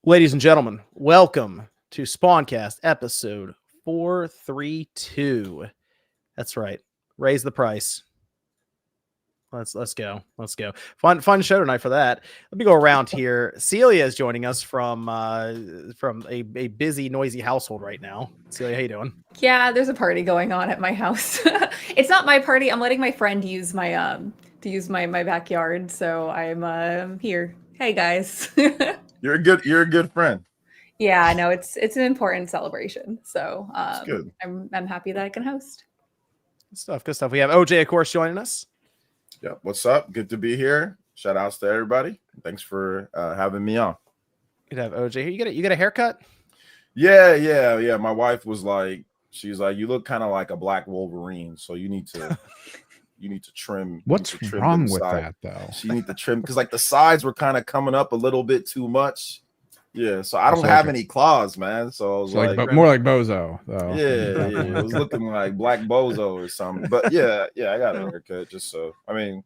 Ladies and gentlemen, welcome to Spawncast episode 432. That's right. Raise the price. Let's go. Fun show tonight for that. Let me go around here. Celia is joining us from a busy, noisy household right now. Celia, how you doing? Yeah, there's a party going on at my house. It's not my party. I'm letting my friend use my backyard, so I'm here. Hey guys. You're a good friend. Yeah, no, it's an important celebration. So good. I'm happy that I can host. Good stuff. We have OJ, of course, joining us. Yeah, what's up? Good to be here. Shout outs to everybody. Thanks for having me on. Good to have OJ here. You get a haircut? Yeah. My wife was like, she's like, you look kind of like a black Wolverine, so you need to trim. What's trim wrong with that though? She need to trim because like the sides were kind of coming up a little bit too much. Yeah, so I don't have any claws, man. So I was like more like Bozo, though. Yeah, it was looking like Black Bozo or something. But yeah, I got a haircut just so. I mean,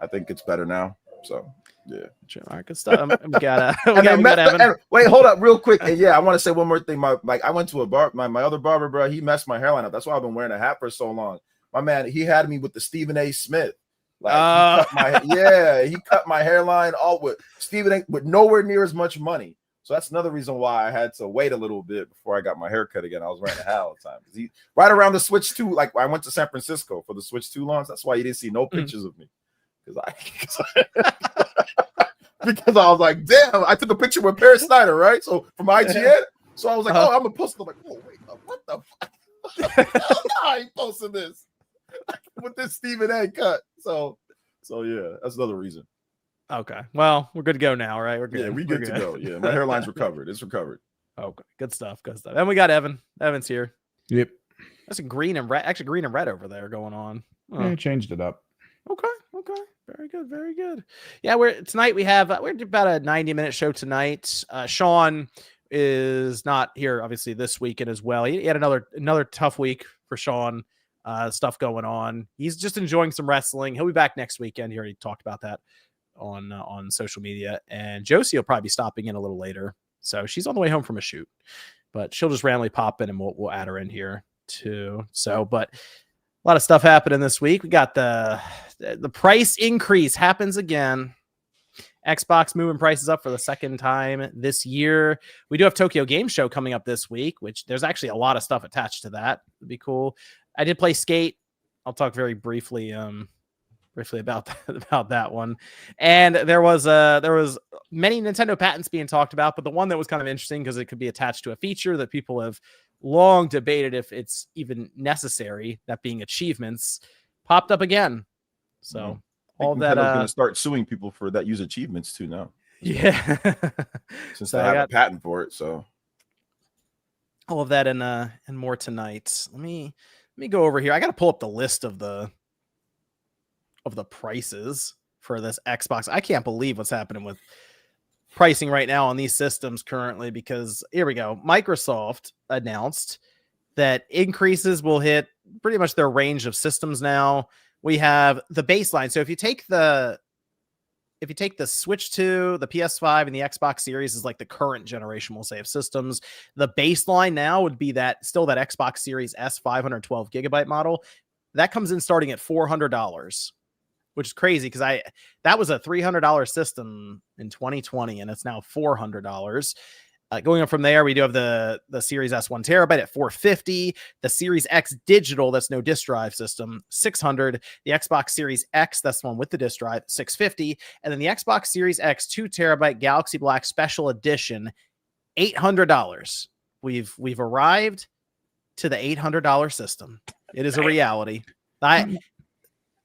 I think it's better now. So yeah, all right, good stuff. We got Evan. Wait, hold up, real quick. And yeah, I want to say one more thing. I went to a bar. My other barber, bro, he messed my hairline up. That's why I've been wearing a hat for so long. My man, he had me with the Stephen A. Smith. Like he cut my hairline all with Stephen A. with nowhere near as much money. So that's another reason why I had to wait a little bit before I got my haircut again. I was wearing a hat all the time. He, right around the Switch 2, like I went to San Francisco for the Switch 2 launch. That's why you didn't see no pictures of me. Because I was like, damn, I took a picture with Paris Snyder, right? So from IGN. So I was like, I'm gonna post it. I'm like, oh wait, what the fuck? I ain't posting this with this Stephen A. cut. So yeah, that's another reason. Okay. Well, we're good to go now, right? We're good. Yeah, we're good to go. Yeah, my hairline's recovered. It's recovered. Okay. Good stuff. And we got Evan. Evan's here. Yep. That's a green and red. Actually, green and red over there going on. Oh. Yeah, changed it up. Okay. Very good. Yeah, tonight we have we're about a 90-minute show tonight. Sean is not here, obviously, this weekend as well. He had another tough week for Sean. Stuff going on. He's just enjoying some wrestling. He'll be back next weekend. He already talked about that on social media. And Josie will probably be stopping in a little later. So she's on the way home from a shoot, but she'll just randomly pop in and we'll add her in here too. So, but a lot of stuff happening this week. We got the price increase happens again. Xbox moving prices up for the second time this year. We do have Tokyo Game Show coming up this week, which there's actually a lot of stuff attached to that. It'd be cool. I did play Skate. I'll talk very briefly about that one. And there was many Nintendo patents being talked about, but the one that was kind of interesting because it could be attached to a feature that people have long debated if it's even necessary, that being achievements, popped up again. So all that I'm going to start suing people for that use achievements too now. Yeah, since they have a patent for it. So all of that and more tonight. Let me go over here. I got to pull up the list of the prices for this Xbox. I can't believe what's happening with pricing right now on these systems currently, because here we go. Microsoft announced that increases will hit pretty much their range of systems now. We have the baseline. So if you take the Switch 2, the PS5, and the Xbox Series is like the current generation, we'll say, of systems. The baseline now would be that Xbox Series S 512 gigabyte model. That comes in starting at $400, which is crazy because that was a $300 system in 2020, and it's now $400. Going up from there, we do have the Series S 1 terabyte at $450, the Series X digital, that's no disk drive system, $600, the Xbox Series X, that's the one with the disk drive, $650, and then the Xbox Series X 2 terabyte Galaxy Black Special Edition, $800. We've arrived to the $800 system. It is a reality.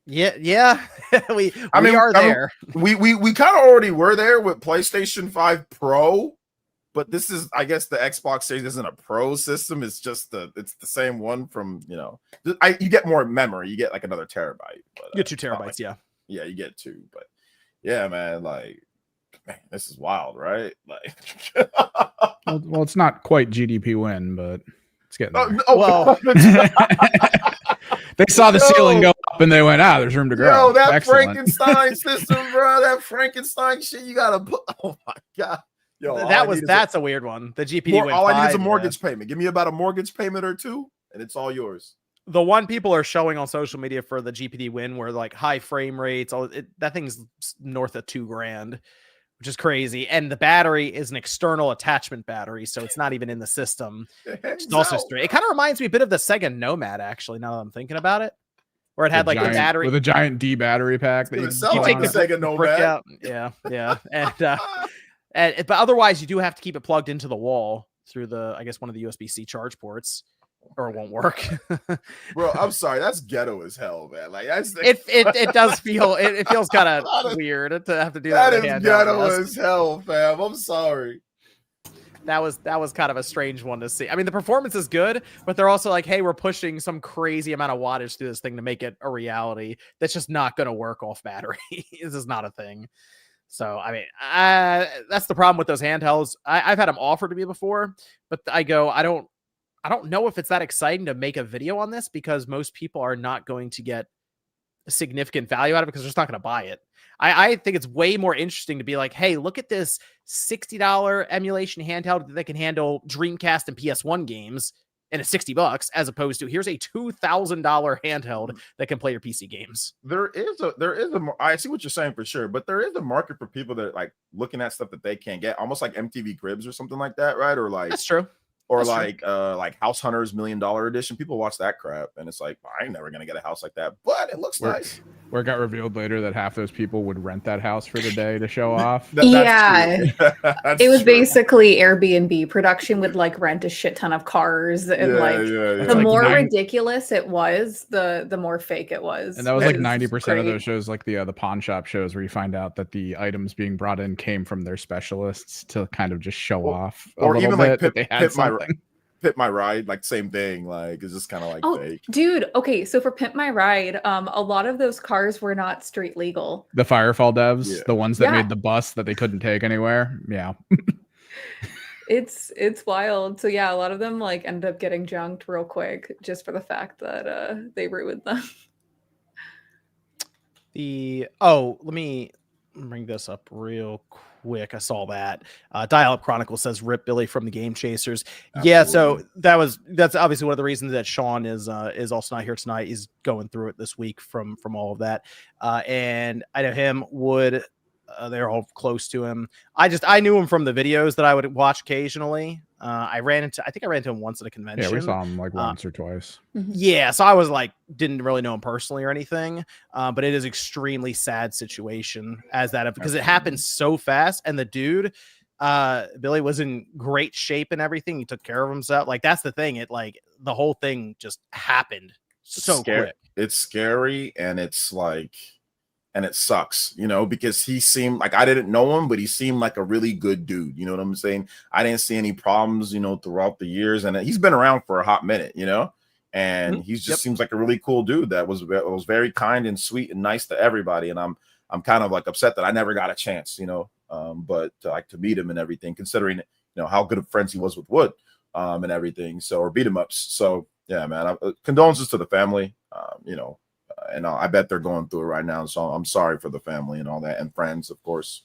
Yeah. we are there. We kind of already were there with PlayStation 5 Pro. But this is, I guess, the Xbox Series isn't a Pro system. It's just it's the same one from, you get more memory. You get like another terabyte. But, you get 2 terabytes, yeah. Yeah, you get 2. But yeah, man, this is wild, right? Like, well, it's not quite GDP win, but it's getting there. They saw the ceiling go up and they went, there's room to grow. That Excellent. Frankenstein system, bro. That Frankenstein shit, you gotta put. Oh my god. Yo, that's a weird one. The GPD Win all I need is 5, a mortgage payment. Give me about a mortgage payment or two, and it's all yours. The one people are showing on social media for the GPD Win were like high frame rates. That thing's north of $2,000, which is crazy. And the battery is an external attachment battery, so it's not even in the system. It's also straight. It kind of reminds me a bit of the Sega Nomad, actually, now that I'm thinking about it. Where it had like the battery with a giant D battery pack that you take the Sega Nomad out. Yeah. But otherwise you do have to keep it plugged into the wall through I guess one of the USB-C charge ports, or it won't work. Bro, I'm sorry, that's ghetto as hell, man. Like it does feel it feels kind of weird to have to do that. That is ghetto as hell, fam. I'm sorry. That was kind of a strange one to see. I mean, the performance is good, but they're also like, hey, we're pushing some crazy amount of wattage through this thing to make it a reality that's just not going to work off battery. This is not a thing. So, I mean, that's the problem with those handhelds. I've had them offered to me before, but I don't know if it's that exciting to make a video on this, because most people are not going to get significant value out of it because they're just not going to buy it. I think it's way more interesting to be like, hey, look at this $60 emulation handheld that can handle Dreamcast and PS1 games, and it's $60, as opposed to here's a $2,000 handheld that can play your PC games. There is a I see what you're saying for sure, but there is a market for people that like looking at stuff that they can't get, almost like MTV Cribs or something like that, right? Or like that's true. Or like House Hunters $1 Million Edition. People watch that crap, and it's like, I ain't never gonna get a house like that, but it looks nice. Where it got revealed later that half those people would rent that house for the day to show off. It was basically Airbnb. Production would like rent a shit ton of cars, and the more ridiculous it was, the more fake it was. And that was like 90% of those shows, like the pawn shop shows, where you find out that the items being brought in came from their specialists to kind of just show off, or even like Pimp My Ride, like same thing. Like it's just kind of like fake. Dude, okay, so for Pimp My Ride, a lot of those cars were not street legal. The Firefall devs, the ones that made the bus that they couldn't take anywhere. Yeah. It's wild. So yeah, a lot of them like end up getting junked real quick just for the fact that they ruined them. Let me bring this up real quick. I saw that Dial-Up Chronicles says rip Billy from the Game Chasers. Absolutely. Yeah, so that's obviously one of the reasons that Sean is also not here tonight. He's going through it this week from all of that, and I know him, Wood, they're all close to him. I knew him from the videos that I would watch occasionally. I think I ran into him once at a convention. Yeah, we saw him like once or twice. Yeah, so I was like, didn't really know him personally or anything. But it is extremely sad situation because it happened so fast, and the dude, Billy, was in great shape and everything. He took care of himself. Like that's the thing. The whole thing just happened so quick. It's scary, and it's like. And it sucks, because he seemed like, I didn't know him, but he seemed like a really good dude. You know what I'm saying? I didn't see any problems, throughout the years. And he's been around for a hot minute, and he just seems like a really cool dude that was very kind and sweet and nice to everybody. And I'm kind of like upset that I never got a chance, but to meet him and everything, considering, how good of friends he was with Wood and everything. So, or beat him ups. So yeah, man, condolences to the family, and I bet they're going through it right now. So I'm sorry for the family and all that, and friends, of course.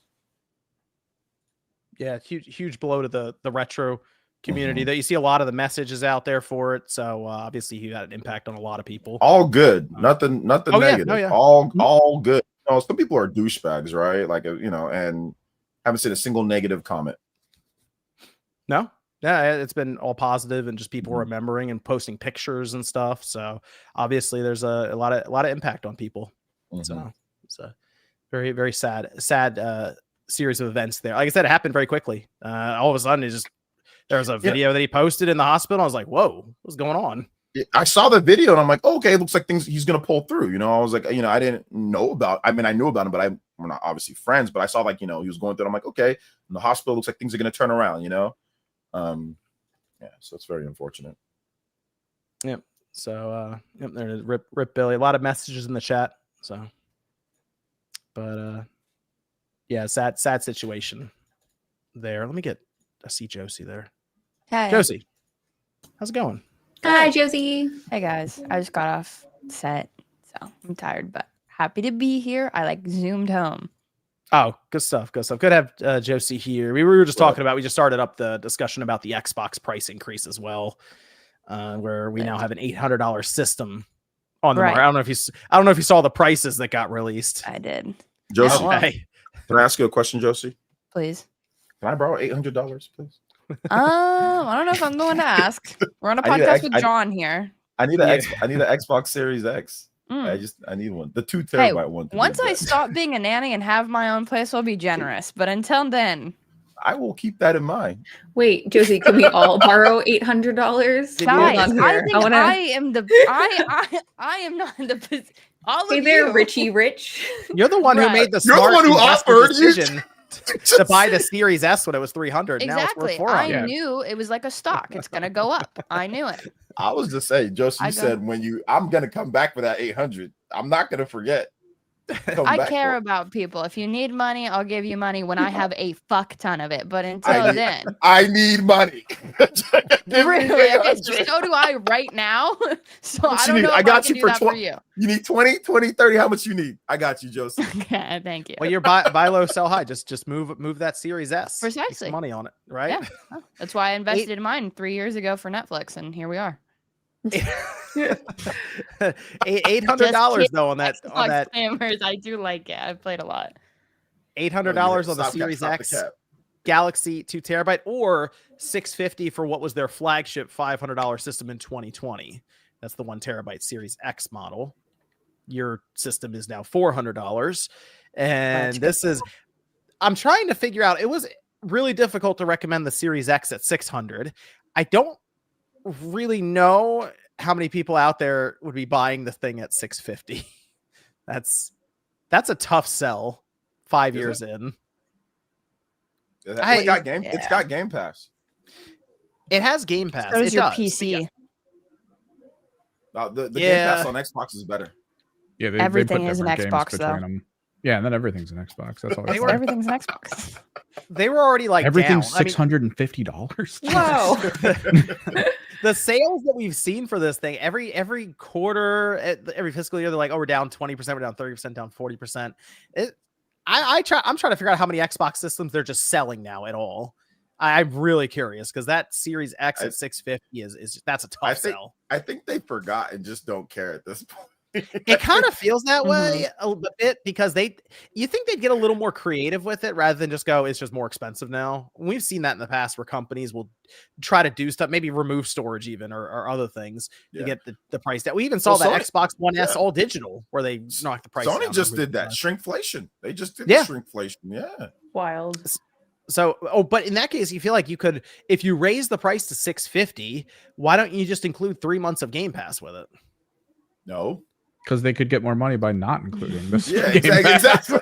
Yeah, huge blow to the retro community. That you see a lot of the messages out there for it. So obviously he had an impact on a lot of people. All good, nothing negative. Yeah. All good. Some people are douchebags, right? Like and haven't seen a single negative comment. No. Yeah, it's been all positive and just people remembering and posting pictures and stuff. So obviously there's a lot of impact on people. So it's a very, very sad series of events there. Like I said, it happened very quickly. All of a sudden there was a video that he posted in the hospital. I was like, whoa, what's going on? I saw the video and I'm like, okay, it looks like he's going to pull through. I was like, I didn't know about, I knew about him, but we're not obviously friends, but I saw he was going through it. I'm like, okay, in the hospital, looks like things are going to turn around, so it's very unfortunate. Yep. So there's rip Billy. A lot of messages in the chat. So, but yeah, sad situation there. Let me I see Josie there. Hey, Josie, how's it going? Hi, Josie. Hey guys, I just got off set, so I'm tired, but happy to be here. I zoomed home. Oh, good stuff. Good stuff. Good to have Josie here. We were just talking about, we just started up the discussion about the Xbox price increase as well, where we now have an $800 system on the market. I don't know if you saw the prices that got released. I did. Josie, Okay. Can I ask you a question, Josie? Please. Can I borrow $800, please? I don't know if I'm the one to ask. We're on a podcast with John here. I need an Xbox Series X. I need one. The 2 terabyte one. Once I stop being a nanny and have my own place, I'll be generous. But until then, I will keep that in mind. Wait, Josie, can we all borrow $800? Guys, I think I am not in the position. Hey there, Richie Rich. You're the one who made the smart one who offered decision to buy the Series S when it was $300. Exactly. Now it's worth $400. I knew it was like a stock. It's gonna go up. I knew it. I was just saying, Josie, you said I'm gonna come back for that 800. I'm not gonna forget. I care about people. If you need money, I'll give you money when I have a fuck ton of it. But until then, I need money. Really? Okay, so do I right now. So I don't know. I got you for 20. You need 20, 30. How much you need? I got you, Josie. Okay, thank you. Well, you're buy low, sell high. Just move that Series S. Precisely. Money on it, right? Yeah. Oh, that's why I invested in mine 3 years ago for Netflix, and here we are. $800 though on that Spammers, I do like it. I've played a lot. $800 on the Series X Galaxy 2 terabyte, or $650 for what was their flagship $500 system in 2020. That's the 1 terabyte Series X model. Your system is now $400, and this is. I'm trying to figure out. It was really difficult to recommend the Series X at $600. I don't really know how many people out there would be buying the thing at $650. That's a tough sell 5 years in. It's got Game Pass. It has Game Pass. So does your PC. The Game Pass on Xbox is better. Yeah, everything is an Xbox though. Yeah, and then everything's an Xbox. That's all. Everything's an Xbox. They were already like everything's $650. Wow. The sales that we've seen for this thing every quarter, every fiscal year, they're like, oh, we're down 20%, we're down 30%, down 40%. I'm trying to figure out how many Xbox systems they're just selling now at all. I'm really curious because that Series X at $650 is that's a tough sell. I think they forgot and just don't care at this point. It kind of feels that way a bit because you think they'd get a little more creative with it rather than just go, it's just more expensive now. We've seen that in the past where companies will try to do stuff, maybe remove storage even or other things to get the price down. We even saw that Xbox One S all digital where they knocked the price down. Sony just did that. Shrinkflation. They just did the shrinkflation. Yeah. Wild. So, but in that case, you feel like you could, if you raise the price to $650, why don't you just include 3 months of Game Pass with it? No. Because they could get more money by not including this. Yeah, exactly.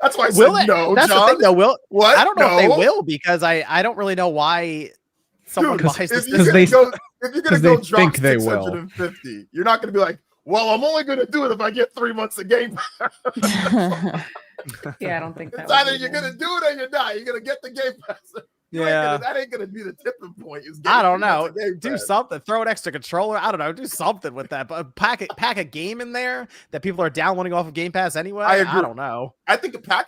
That's why I said no. That's John. the thing, though. What? I don't know if they will because I don't really know why someone buys this. If you're gonna go drop think they $650, you're not gonna be like, well, I'm only gonna do it if I get 3 months of Game Pass. Yeah, I don't think that. It's either you're gonna do it or you're not. You're gonna get the Game Pass. That ain't gonna be the tipping point. I don't know. Do something. Throw an extra controller. I don't know. Do something with that. But pack a game in there that people are downloading off of Game Pass anyway. I don't know. I think I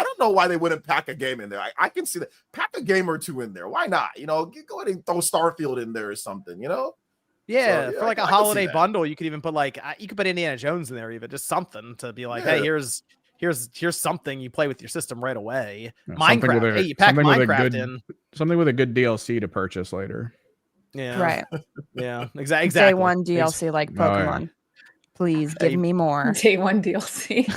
don't know why they wouldn't pack a game in there. I can see that. Pack a game or two in there. Why not? Go ahead and throw Starfield in there or something. Yeah, for like a holiday bundle, you could even put you could put Indiana Jones in there, even just something to be like, hey, here's something you play with your system right away. Minecraft. You pack Minecraft in. Something with a good DLC to purchase later. Yeah. Right. Yeah. Exactly. Day one DLC like Pokemon. Yeah. Please give me more. Day one DLC.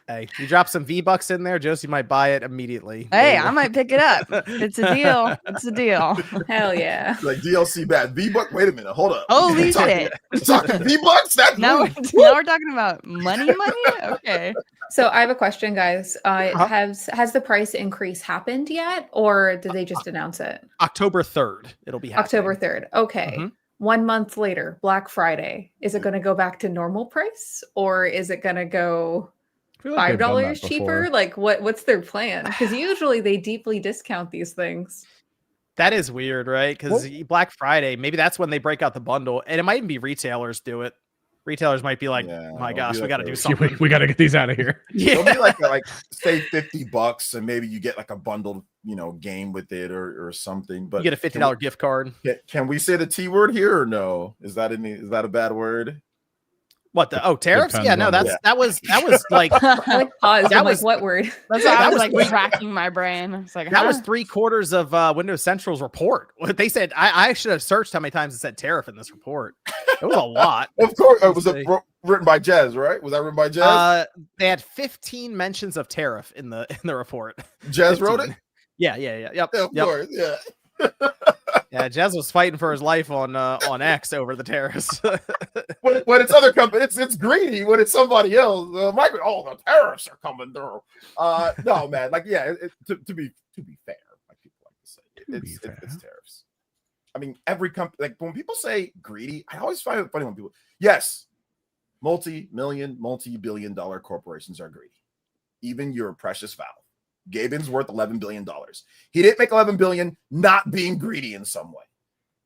Hey, you drop some V-Bucks in there, Josie might buy it immediately. Hey, I might pick it up. It's a deal. It's a deal. Hell yeah. Like DLC bad. V-Buck, wait a minute. Hold up. Holy shit. Talking V-Bucks? Now we're talking about money? Okay. So I have a question, guys. Has the price increase happened yet, or did they just announce it? October 3rd. It'll be happening. October 3rd. Okay. Mm-hmm. 1 month later, Black Friday. Is it going to go back to normal price, or is it going to go $5 cheaper? Like what's their plan? Because usually they deeply discount these things. That is weird, right? Because Black Friday, maybe that's when they break out the bundle, and it might even be retailers do it. Retailers might be like, my gosh, we got to do something. We got to get these out of here. It'll be like say $50, and maybe you get like a bundled, game with it or something. But you get a $50 gift card. Can we say the T word here or no? Is that a bad word? What tariffs? Depends Yeah, no, that was like pause. That was what word? I was like racking my brain. It's like that was 3/4 of Windows Central's report. What they said, I should have searched how many times it said tariff in this report. It was a lot. Of course, it was written by Jez, right? Was that written by Jez? They had 15 mentions of tariff in the report. Jez wrote it. Yeah. Yep. Of course, yeah. Yeah, Jez was fighting for his life on X over the tariffs. when it's other companies, it's greedy. When it's somebody else, the tariffs are coming through. No, man. To be fair, like people like to say, it's tariffs. I mean, every company, like when people say greedy, I always find it funny when people, yes, multi-million, multi-billion-dollar corporations are greedy. Even your precious Valve. Gaben's worth $11 billion. He didn't make $11 billion not being greedy in some way.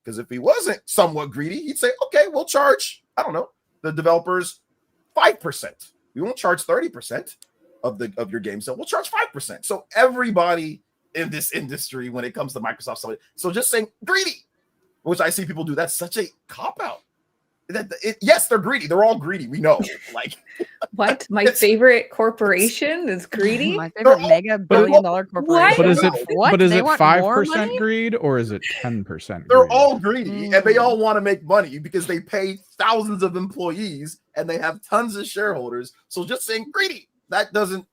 Because if he wasn't somewhat greedy, he'd say, okay, we'll charge, I don't know, the developers 5%. We won't charge 30% of your game sale. We'll charge 5%. So everybody in this industry, when it comes to Microsoft, so just saying greedy, which I see people do, that's such a cop-out. Yes, they're greedy. They're all greedy. We know. Like what? My favorite corporation is greedy. My favorite mega billion-dollar corporation. But is it? What? But is They it want 5% greed or is it 10%? They're all greedy, and they all want to make money because they pay thousands of employees and they have tons of shareholders. So just saying greedy, that doesn't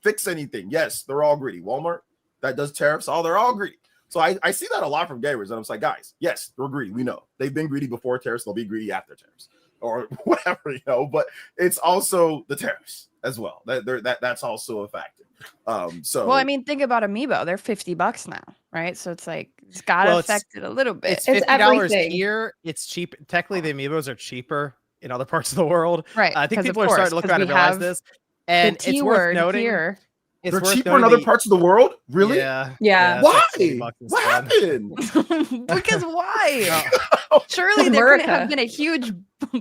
fix anything. Yes, they're all greedy. Walmart, that does tariffs. They're all greedy. So I see that a lot from gamers, and I'm like, guys, yes, they're greedy. We know they've been greedy before tariffs. They'll be greedy after tariffs, or whatever, But it's also the tariffs as well. That's also a factor. Well, I mean, think about Amiibo. They're $50 now, right? So it's like it's got to affect it a little bit. It's $50 here. It's cheap. Technically, the Amiibos are cheaper in other parts of the world. Right. I think people are starting to look around and realize this. And it's worth noting here. They're cheaper in other parts of the world? Really? Yeah. Why? What happened? Because why? Surely there could have been a huge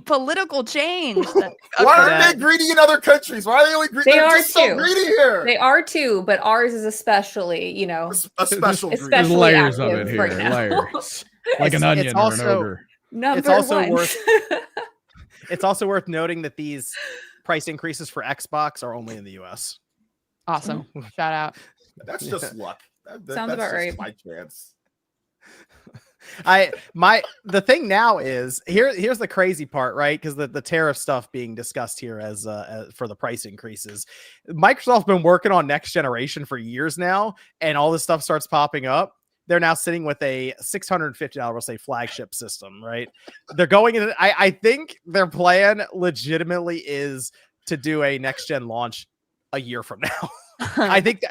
political change. Why aren't they greedy in other countries? Why are they only greedy? They are too. So greedy here. They are too, but ours is especially, a special greed. There's layers of it here. Layers. Like an onion or an ogre. It's also worth noting that these price increases for Xbox are only in the US. Awesome. Shout out. That's just luck. Sounds about right. My chance. The thing now is here's the crazy part, right? Because the tariff stuff being discussed here as for the price increases, Microsoft's been working on next generation for years now, and all this stuff starts popping up. They're now sitting with a $650, we'll say, flagship system, right? They're going in. I think their plan legitimately is to do a next gen launch a year from now. I think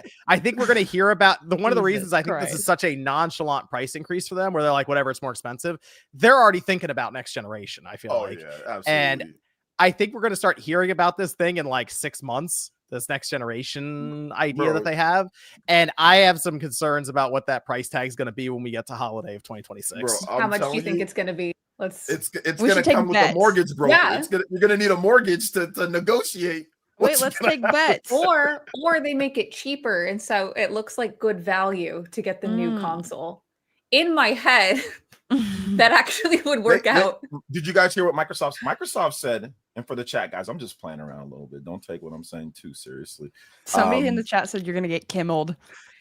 we're going to hear about one of the reasons I think this is such a nonchalant price increase for them, where they're like, whatever, it's more expensive. They're already thinking about next generation, I feel like. Yeah, absolutely. And I think we're going to start hearing about this thing in like 6 months, this next generation idea that they have. And I have some concerns about what that price tag is going to be when we get to holiday of 2026. How much do you think it's going to be? It's going to come with a mortgage, bro. Yeah. You're going to need a mortgage to negotiate. Wait, let's take bets. Or they make it cheaper, and so it looks like good value to get the new console. In my head, that actually would work out. Did you guys hear what Microsoft said? And for the chat, guys, I'm just playing around a little bit. Don't take what I'm saying too seriously. Somebody in the chat said you're going to get kimmeled.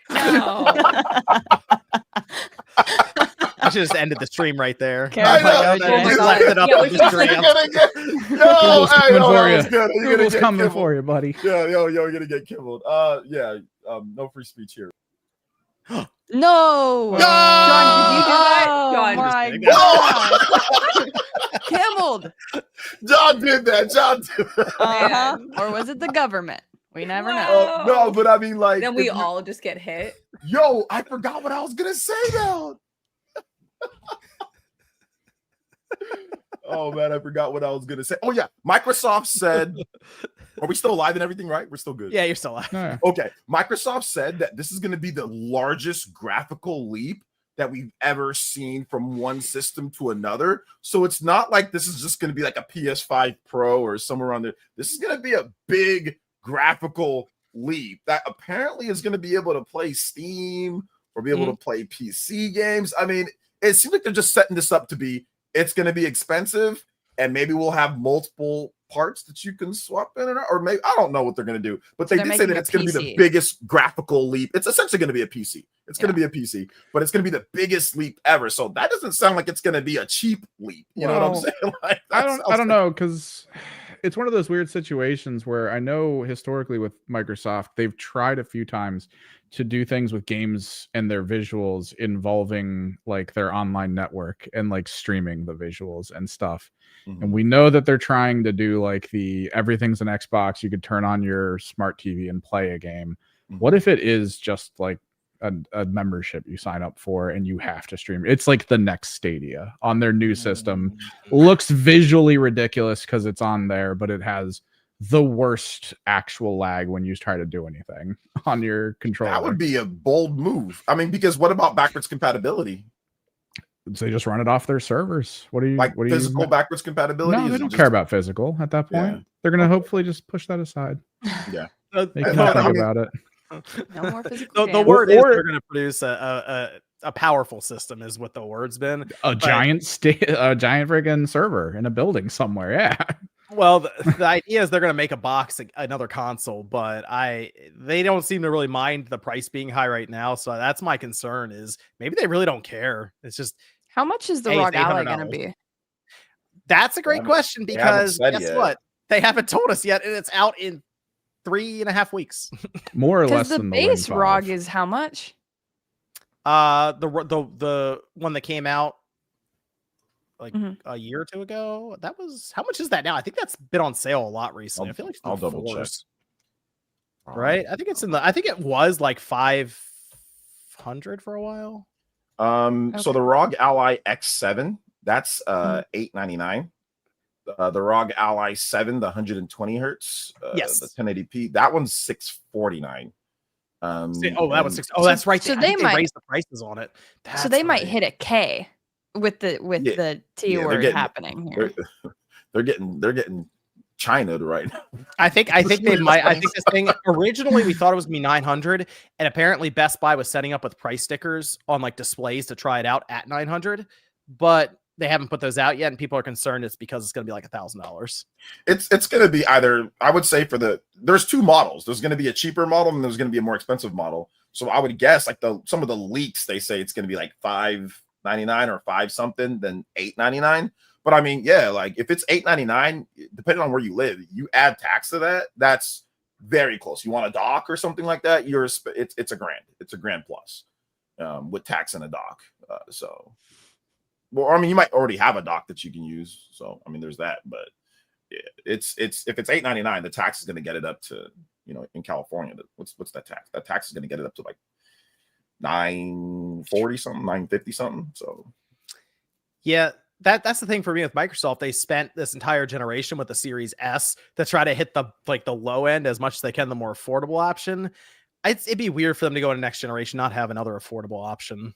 No. I should just ended the stream right there. Google's coming for you, buddy. Yeah, you're gonna get kibbled. No free speech here. No! John, did you do that? John, my God. Kimmeled. John did that. Or was it the government? We never know. No, but I mean, like, then we all just get hit. Yo, I forgot what I was gonna say now. Oh man, I forgot what I was gonna say. Oh yeah, Microsoft said, are we still live and everything, right? We're still good. Yeah, you're still live. Okay, Microsoft said that this is gonna be the largest graphical leap that we've ever seen from one system to another. So it's not like this is just going to be like a PS5 Pro or somewhere on there. This is going to be a big graphical leap that apparently is going to be able to play Steam or be able to play PC games. I mean, it seems like they're just setting this up to be, it's going to be expensive, and maybe we'll have multiple parts that you can swap in or maybe, I don't know what they're going to do, but they did say that it's going to be the biggest graphical leap. It's essentially going to be a PC. It's going to be a PC, but it's going to be the biggest leap ever. So that doesn't sound like it's going to be a cheap leap. You know what I'm saying? Like, I don't know, because it's one of those weird situations where I know historically with Microsoft, they've tried a few times to do things with games and their visuals involving like their online network and like streaming the visuals and stuff. And we know that they're trying to do like the everything's an Xbox, you could turn on your smart TV and play a game. What if it is just like a membership you sign up for and you have to stream? It's like the next Stadia on their new system. Looks visually ridiculous because it's on there, but it has the worst actual lag when you try to do anything on your controller. That would be a bold move. I mean, because what about backwards compatibility? They just run it off their servers. What do you like what physical backwards compatibility? No, they don't care about physical at that point. Yeah. They're gonna hopefully just push that aside. Yeah, they can think about it. No more physical. The word is they're gonna produce a powerful system, is what the word's been. A giant friggin' server in a building somewhere. Yeah. Well, the idea is they're going to make a box, another console, but they don't seem to really mind the price being high right now. So that's my concern, is maybe they really don't care. It's just, how much is the ROG Ally going to be? That's a great question, because guess what? They haven't told us yet, and it's out in 3.5 weeks. More or less than the base ROG is how much? The one that came out like a year or two ago. That was, how much is that now? I think that's been on sale a lot recently. I feel like I'll double check. Right? I think it's in the, I think it was like 500 for a while. So the ROG Ally X7, that's $899. The ROG Ally 7, the 120 hertz, yes, the 1080p, that one's $649. That was 6. Oh, that's right. So they might raise the prices on it. So they might hit a K with the T word happening here. They're getting China right now. I think they might. I think this thing, originally we thought it was gonna be 900, and apparently Best Buy was setting up with price stickers on like displays to try it out at 900, but they haven't put those out yet, and people are concerned it's because it's gonna be like $1,000. It's gonna be either, I would say, there's two models. There's gonna be a cheaper model and there's gonna be a more expensive model. So I would guess like some of the leaks, they say it's gonna be like $599 or 5 something, then $899. But I mean, yeah, like if it's $899, depending on where you live, you add tax to that, that's very close. You want a dock or something like that, it's $1,000. It's $1,000 plus with tax and a dock. Well, I mean, you might already have a dock that you can use. So I mean, there's that. But yeah, it's if it's $899, the tax is going to get it up to, in California, what's that tax? That tax is going to get it up to like $940 something, $950 something. So yeah, that's the thing for me with Microsoft. They spent this entire generation with the Series S to try to hit the low end as much as they can, the more affordable option. It'd be weird for them to go into next generation, not have another affordable option.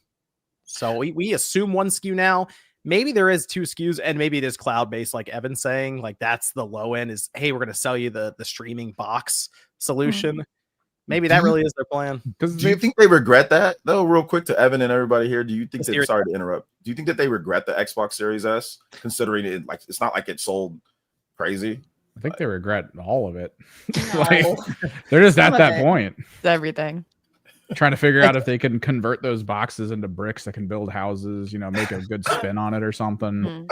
So we assume one SKU now. Maybe there is 2 SKUs, and maybe it is cloud-based, like Evan's saying. Like that's the low end, is, hey, we're going to sell you the streaming box solution. Maybe that really is their plan. Do you think they regret that, though? Real quick to Evan and everybody here, do you think that, sorry to interrupt, do you think that they regret the Xbox Series S, considering it, like, it's not like it sold crazy? I think they regret all of it. Like, they're just at that point. It's everything. Trying to figure out if they can convert those boxes into bricks that can build houses, make a good spin on it or something.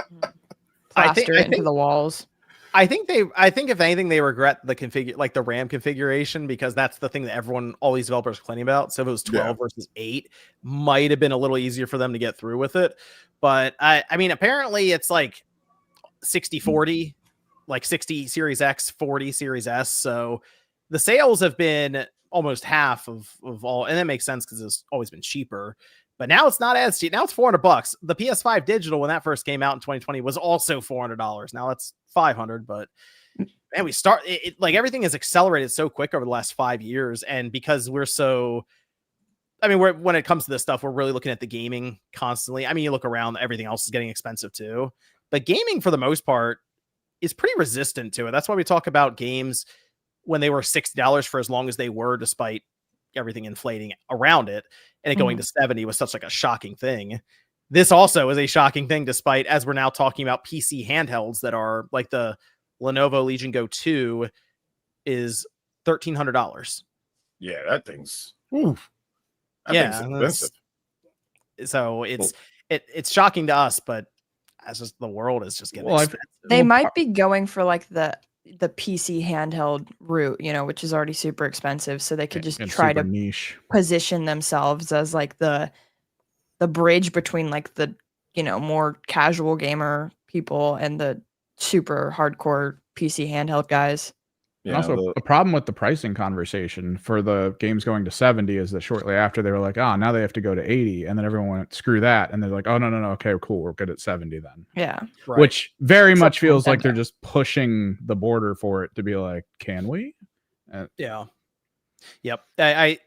Plaster it into the walls. I think if anything, they regret the RAM configuration, because that's the thing that all these developers are complaining about. So if it was 12 versus 8, might have been a little easier for them to get through with it. But I mean, apparently it's like 60-40, like 60 Series X, 40 Series S. So the sales have been almost half of all, and that makes sense because it's always been cheaper. But now it's not as cheap. Now it's $400. The PS5 digital, when that first came out in 2020, was also $400. Now it's $500. But man, we start like everything has accelerated so quick over the last 5 years, and because we're so I mean, when it comes to this stuff, we're really looking at the gaming constantly. I mean, you look around, everything else is getting expensive too. But gaming, for the most part, is pretty resistant to it. That's why we talk about games when they were $60 for as long as they were, despite everything inflating around it, and it going to 70 was such like a shocking thing. This also is a shocking thing, despite, as we're now talking about PC handhelds that are like the Lenovo Legion Go 2 is $1,300. Yeah, that thing's thing's expensive. So it's shocking to us, but as just the world is just getting expensive. They might be going for like the PC handheld route, which is already super expensive, so they could just try to niche position themselves as like the bridge between like the more casual gamer people and the super hardcore PC handheld guys. Yeah, also, a problem with the pricing conversation for the games going to 70 is that shortly after they were like, now they have to go to 80, and then everyone went, screw that, and they're like, oh no, okay, cool, we're good at 70 then. Yeah, right. Which very much feels like they're just pushing the border for it to be like, can we? Yeah, yep. I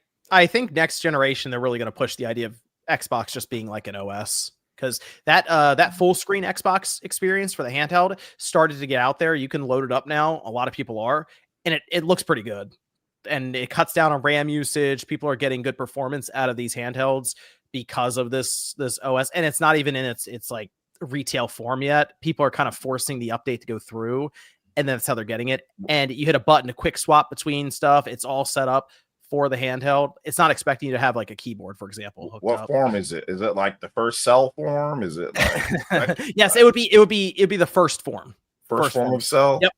think next generation they're really going to push the idea of Xbox just being like an OS, because that full screen Xbox experience for the handheld started to get out there. You can load it up now. A lot of people are. And it looks pretty good, and it cuts down on RAM usage. People are getting good performance out of these handhelds because of this OS, and it's not even in its like retail form yet. People are kind of forcing the update to go through, and that's how they're getting it. And you hit a button to quick swap between stuff. It's all set up for the handheld. It's not expecting you to have like a keyboard, for example. What form is it? Is it like the first cell form? Is it like yes, it would be the first form. First form of cell? Yep.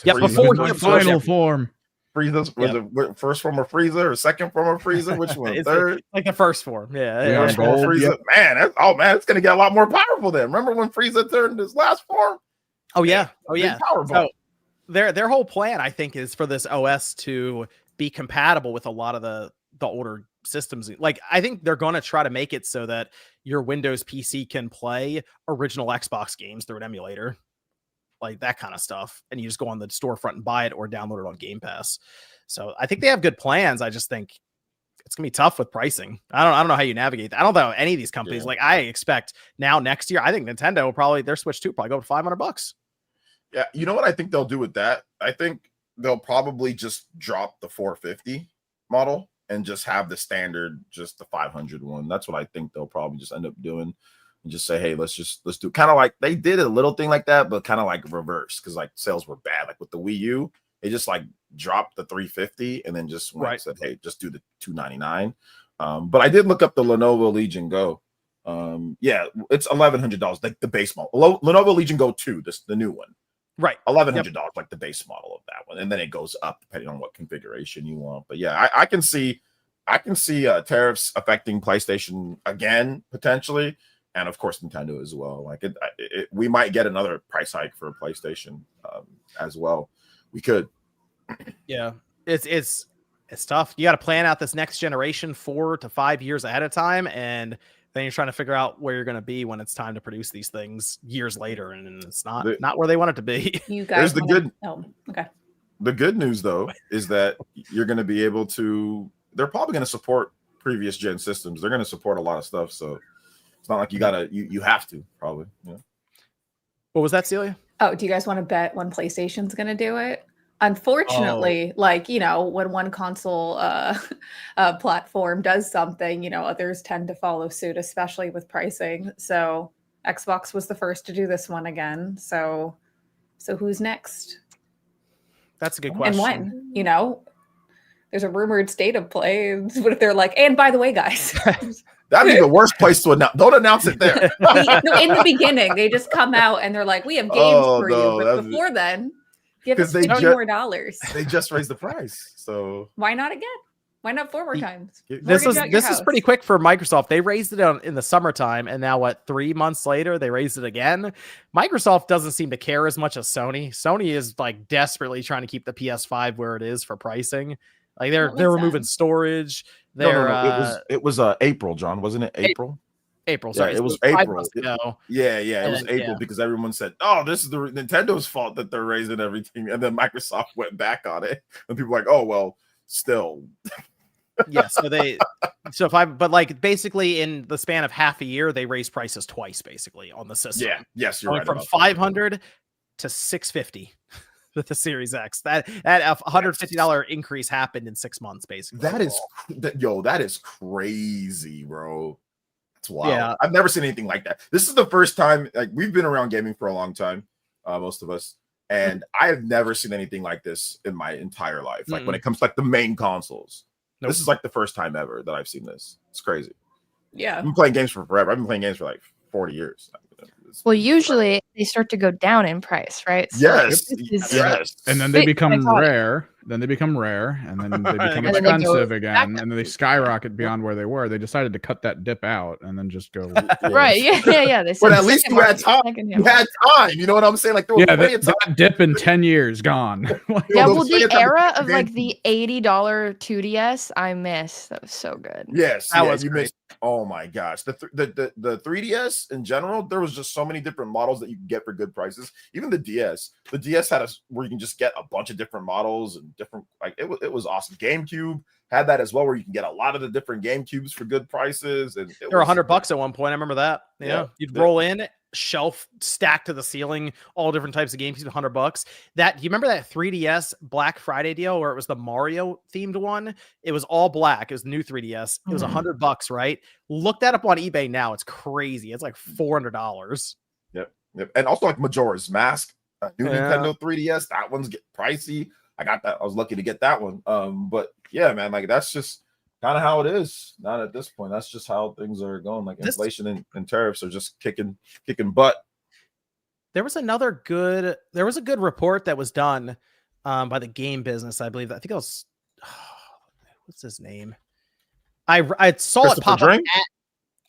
Yep, before the final form. Frieza was it first form of Frieza or second form of Frieza? Which one? Third? Like the first form. Yeah. First form of Frieza. Yep. Man, it's gonna get a lot more powerful then. Remember when Frieza turned his last form? Oh yeah. So their whole plan, I think, is for this OS to be compatible with a lot of the older systems. Like, I think they're going to try to make it so that your Windows PC can play original Xbox games through an emulator, like that kind of stuff, and you just go on the storefront and buy it or download it on Game Pass. So I think they have good plans. I just think it's gonna be tough with pricing. I don't know how you navigate that. I don't know any of these companies. Like, I expect now next year, I think Nintendo will probably, their Switch 2 probably go to $500. Yeah, you know what I think they'll do with that? I think they'll probably just drop the 450 model and just have the standard, just the 500 one. That's what I think they'll probably just end up doing. And just say, hey, let's do kind of like they did a little thing like that, but kind of like reverse, because like sales were bad. Like with the Wii U, they just like dropped the 350 and then just went said, hey, just do the 299. But I did look up the Lenovo Legion Go. Yeah, it's $1,100, like the base model. Lenovo Legion Go 2, the new one. Right. $1,100, like the base model of that one. And then it goes up depending on what configuration you want. But yeah, I can see tariffs affecting PlayStation again, potentially. And of course, Nintendo as well. Like we might get another price hike for PlayStation as well. We could. Yeah, it's tough. You got to plan out this next generation 4 to 5 years ahead of time, and then you're trying to figure out where you're going to be when it's time to produce these things years later, and it's not where they want it to be. You guys, okay. The good news though is that you're going to be able to. They're probably going to support previous gen systems. They're going to support a lot of stuff. So. It's not like you have to probably. Yeah. What was that, Celia? Oh, do you guys want to bet when PlayStation's going to do it? Unfortunately, when one console platform does something, others tend to follow suit, especially with pricing. So Xbox was the first to do this one again. So who's next? That's a good question. And when, there's a rumored state of play. What if they're like, and by the way, guys. That'd be the worst place to announce. Don't announce it there. In the beginning, they just come out and they're like, we have games for you. But before then, give us $50 more dollars. They just raised the price. So why not again? Why not 4 more times? This is pretty quick for Microsoft. They raised it in the summertime, and now 3 months later they raised it again. Microsoft doesn't seem to care as much as Sony. Sony is like desperately trying to keep the PS5 where it is for pricing. Like they're removing storage. It was April, John, wasn't it? April. Sorry, it was April. It was April because everyone said, "Oh, this is the Nintendo's fault that they're raising everything," and then Microsoft went back on it, and people were like, "Oh, well, still." Yeah, so So but like basically in the span of half a year, they raised prices twice basically on the system. Yeah. Yes, you're right. From 500 to 650 with the Series X. That $150 increase happened in 6 months, basically. That is crazy, bro. That's wild. Yeah. I've never seen anything like that. This is the first time, like, we've been around gaming for a long time, most of us, and I have never seen anything like this in my entire life. Like when it comes to like the main consoles, this is like the first time ever that I've seen this. It's crazy. Yeah, I've been playing games for forever. I've been playing games for like 40 years. Well, usually they start to go down in price, right? So yes. And then they become rare. Then they become rare, and then they become expensive again, and then they skyrocket beyond where they were. They decided to cut that dip out and then just go right. Yeah. But at least you had time. You had time. You know what I'm saying? Like, that dip in 10 years gone. Yeah, well, the era of like the $80 2DS, I miss. That was so good. Yes, you missed. Oh my gosh, the 3DS in general, there was just so many different models that you could get for good prices. Even the DS had where you can just get a bunch of different models and different, like it was awesome. GameCube had that as well, where you can get a lot of the different GameCubes for good prices, and they were $100 at one point. I remember that. Yeah, you'd roll in, shelf stacked to the ceiling, all different types of games, $100. That, you remember that 3DS Black Friday deal where it was the Mario themed one? It was all black. It was the new 3DS. It was $100, right? Look that up on eBay now. It's crazy. It's like $400. Yep. And also like Majora's Mask, new Nintendo 3DS. That one's get pricey. I got that. I was lucky to get that one. But yeah, man, like that's just kind of how it is. Not at this point. That's just how things are going. Like inflation and tariffs are just kicking butt. There was a good report that was done by the game business, I believe. I think it was what's his name? I saw it pop up.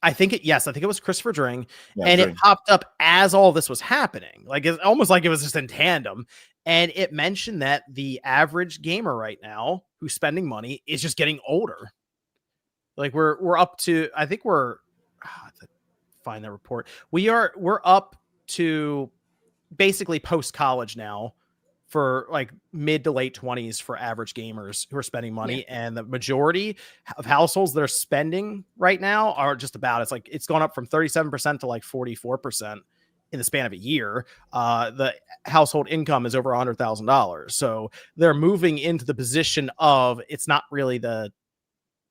I think it was Christopher Dring, and it popped up as all this was happening. Like it's almost like it was just in tandem. And it mentioned that the average gamer right now who's spending money is just getting older. Like we're up to, I think we're find the report. We're up to basically post college now for like mid to late 20s for average gamers who are spending money. Yeah. And the majority of households that are spending right now are just about, it's gone up from 37% to like 44% in the span of a year. The household income is over $100,000. So they're moving into the position of, it's not really the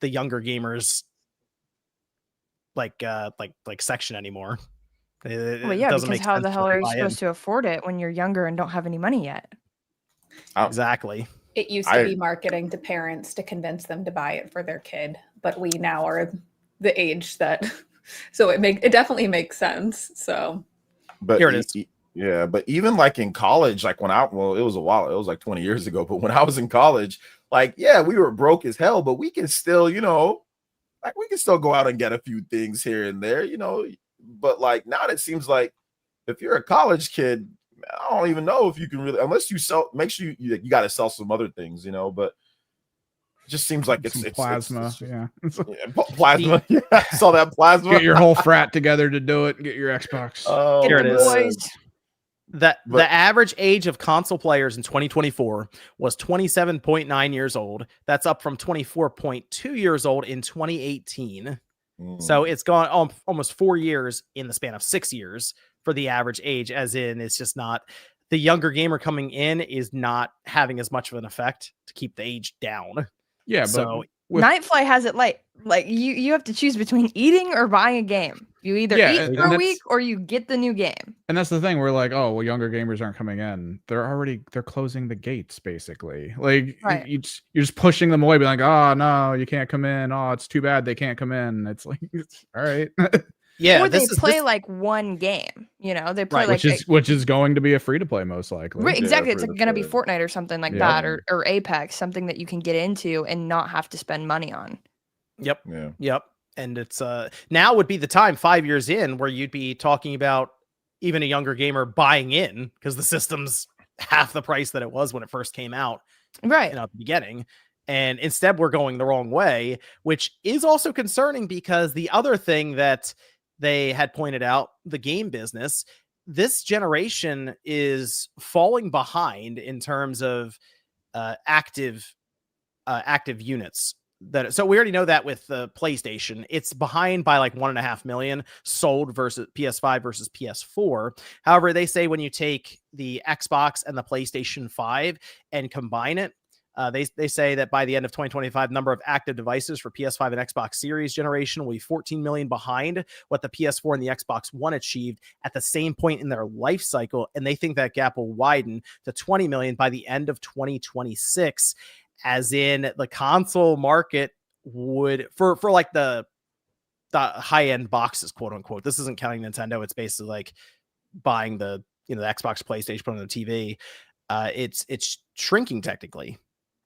younger gamers like section anymore. Because how the hell are you supposed to afford it when you're younger and don't have any money yet? Exactly. It used to be marketing to parents to convince them to buy it for their kid, but we now are the age that, so it definitely makes sense. So, but here it is. Yeah, but even like in college, like it was a while, it was like 20 years ago. But when I was in college, like, yeah, we were broke as hell, but we can still, we can still go out and get a few things here and there, But like now it seems like if you're a college kid, I don't even know if you can really, unless you make sure you got to sell some other things, but it just seems like it's plasma. Plasma. Yeah, I saw that plasma. Get your whole frat together to do it and get your Xbox. Oh, here it is. Boys. The average age of console players in 2024 was 27.9 years old. That's up from 24.2 years old in 2018. So it's gone almost 4 years in the span of 6 years for the average age, as in it's just not, the younger gamer coming in is not having as much of an effect to keep the age down. Yeah, so Nightfly has it like you have to choose between eating or buying a game. You either eat for a week or you get the new game. And that's the thing. We're like, oh, well, younger gamers aren't coming in. They're closing the gates, basically. Like you're just pushing them away, be like, oh no, you can't come in. Oh, it's too bad they can't come in. It's like, all right. Yeah, or they play like one game, they play which is going to be a free to play most likely. Right, exactly. It's going to be Fortnite or something like that, or Apex, something that you can get into and not have to spend money on. Yep. Yeah. Yep. And it's now would be the time 5 years in where you'd be talking about even a younger gamer buying in because the system's half the price that it was when it first came out. Right. At the beginning. And instead we're going the wrong way, which is also concerning because the other thing that they had pointed out, the game business, this generation is falling behind in terms of active units So we already know that with the PlayStation, it's behind by like 1.5 million sold versus PS5 versus PS4. However, they say when you take the Xbox and the PlayStation 5 and combine it, they say that by the end of 2025, number of active devices for PS5 and Xbox Series generation will be 14 million behind what the PS4 and the Xbox One achieved at the same point in their life cycle. And they think that gap will widen to 20 million by the end of 2026. As in the console market would for like the high end boxes, quote unquote. This isn't counting Nintendo. It's basically like buying the the Xbox, PlayStation, put on the TV. It's shrinking technically.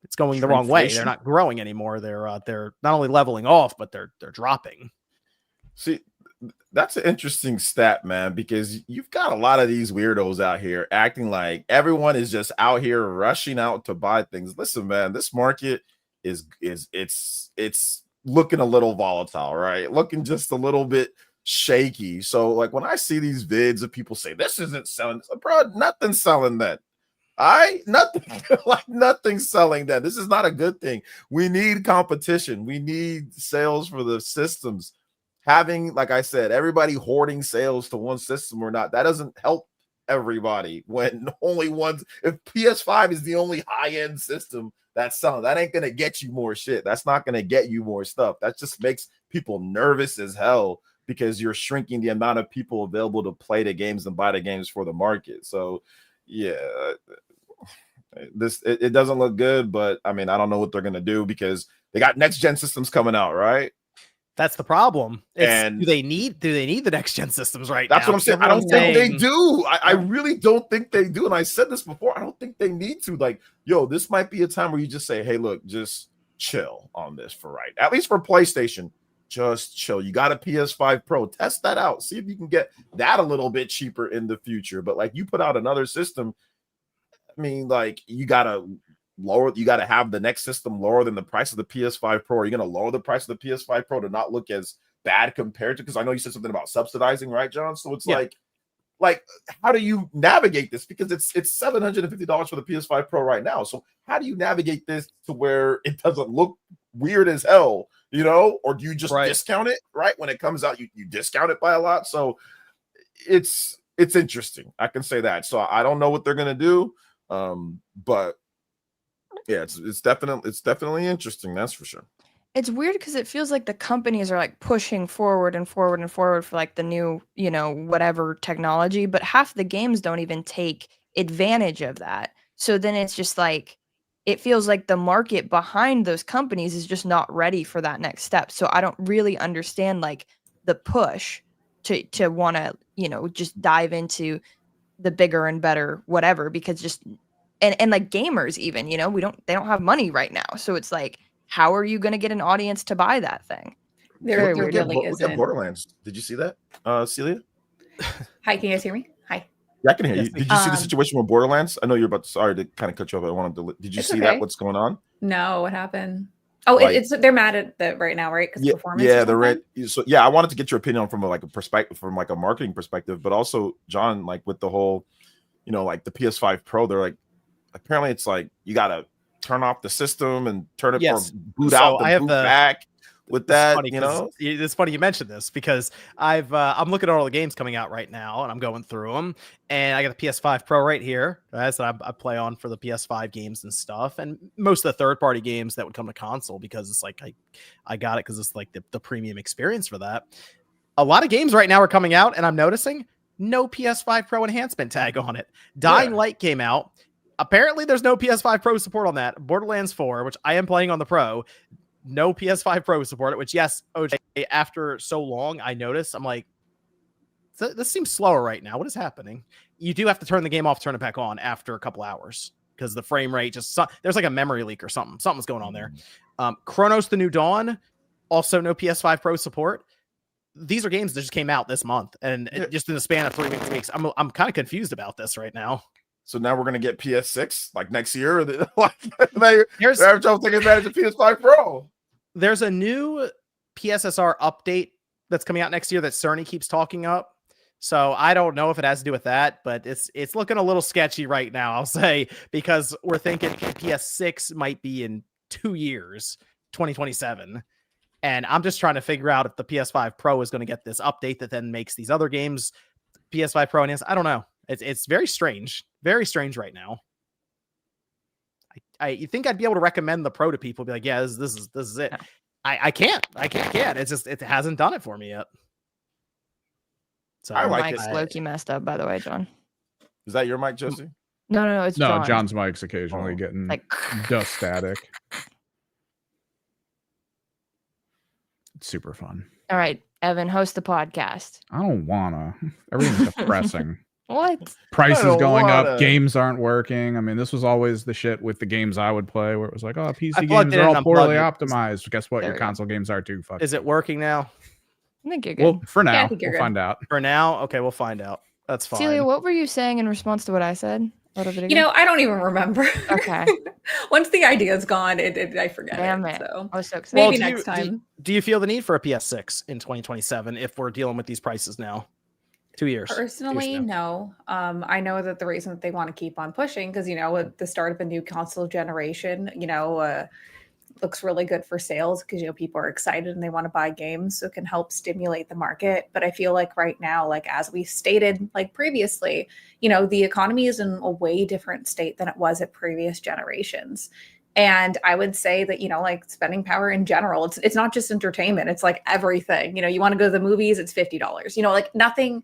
It's going the wrong way. They're not growing anymore. They're not only leveling off, but they're dropping. See, that's an interesting stat, man, because you've got a lot of these weirdos out here acting like everyone is just out here rushing out to buy things. Listen, man, this market is it's looking a little volatile, right? Looking just a little bit shaky. So like when I see these vids of people say this isn't selling, bro, nothing's selling that. Nothing's selling that. This is not a good thing. We need competition. We need sales for the systems. Having, like I said, everybody hoarding sales to one system or not, that doesn't help everybody when only one. If PS5 is the only high-end system that's selling, that ain't gonna get you more shit. That's not gonna get you more stuff. That just makes people nervous as hell because you're shrinking the amount of people available to play the games and buy the games for the market. So yeah, it doesn't look good, but I mean, I don't know what they're gonna do because they got next gen systems coming out, right? That's the problem. Do they need the next gen systems right now? That's what I'm saying. I don't think they do. I really don't think they do. And I said this before. I don't think they need to. Like, yo, this might be a time where you just say, hey, look, just chill on this for right. At least for PlayStation, just chill. You got a PS5 Pro. Test that out. See if you can get that a little bit cheaper in the future. But like you put out another system, I mean, like you gotta have the next system lower than the price of the PS5 Pro. Are you going to lower the price of the PS5 Pro to not look as bad compared to, because I know you said something about subsidizing, right, John? So it's like how do you navigate this? Because it's $750 for the PS5 Pro right now. So how do you navigate this to where it doesn't look weird as hell, or do you just discount it, right? When it comes out, you discount it by a lot. So it's interesting. I can say that. So I don't know what they're going to do. But yeah, it's definitely interesting. That's for sure. It's weird because it feels like the companies are like pushing forward and forward and forward for like the new, whatever technology, but half the games don't even take advantage of that. So then it's just like, it feels like the market behind those companies is just not ready for that next step. So I don't really understand like the push to want to, just dive into the bigger and better whatever, because just and like gamers even, they don't have money right now. So it's like, how are you going to get an audience to buy that thing? There really isn't. Look at Borderlands. Did you see that, Celia? Hi, can you guys hear me? Hi. Yeah, I can hear you. Did you see the situation with Borderlands? I know you're about to, sorry to kind of cut you off. I wanted to, did you see that? What's going on? No, what happened? Oh, it's they're mad at that right now, right? Because performance. Yeah, they're right. So yeah, I wanted to get your opinion from a perspective, from like a marketing perspective, but also John, like with the whole, like the PS5 Pro, they're like, apparently it's like you gotta turn off the system and turn it or boot out the boot back with that. It's funny you mentioned this because I'm looking at all the games coming out right now and I'm going through them, and I got the PS5 Pro right here. That's what I play on for the PS5 games and stuff, and most of the third-party games that would come to console, because it's like I got it because it's like the premium experience for that. A lot of games right now are coming out, and I'm noticing no PS5 Pro enhancement tag on it. Dying Light came out. Apparently, there's no PS5 Pro support on that. Borderlands 4, which I am playing on the Pro, no PS5 Pro support. Which, yes, OJ, after so long, I noticed. I'm like, this seems slower right now. What is happening? You do have to turn the game off, turn it back on after a couple hours because the frame rate there's like a memory leak or something. Something's going on there. Chronos: The New Dawn, also no PS5 Pro support. These are games that just came out this month, and just in the span of 3 weeks. I'm kind of confused about this right now. So now we're gonna get PS6 like next year. They're taking advantage of PS5 Pro. There's a new PSSR update that's coming out next year that Cerny keeps talking up. So I don't know if it has to do with that, but it's looking a little sketchy right now, I'll say, because we're thinking PS6 might be in 2 years. 2027. And I'm just trying to figure out if the PS5 Pro is going to get this update that then makes these other games PS5 Pro. And I don't know. It's very strange right now. You think I'd be able to recommend the Pro to people, be like, yeah, this is it. I can't. It's just, it hasn't done it for me yet. So I like Mike's low-key messed up, by the way, John. Is that your mic, Jesse? No, it's John. John's mic's occasionally getting like dust static. It's super fun. All right, Evan, host the podcast. I don't wanna. Everything's depressing. What? Prices going up, games aren't working. I mean, this was always the shit with the games I would play, where it was like, oh, PC games are all poorly optimized. Guess what? Your console games are too. Fuck. Is it working now? I think you're good. Well, for now, we'll find out. For now, okay, we'll find out. That's fine. Celia, what were you saying in response to what I said? A little bit ago? You know, I don't even remember. Okay. Once the idea's gone, I forget. Damn it. it. So I was so excited. maybe next time. Do you feel the need for a PS6 in 2027 if we're dealing with these prices now? 2 years. Personally, no. I know that the reason that they want to keep on pushing, because, you know, at the start of a new console generation, you know, looks really good for sales because, you know, people are excited and they want to buy games, so it can help stimulate the market. But I feel like right now, like as we stated like previously, you know, the economy is in a way different state than it was at previous generations. And I would say that, you know, like spending power in general, it's not just entertainment, it's like everything. You know, you want to go to the movies, it's $50. You know, like nothing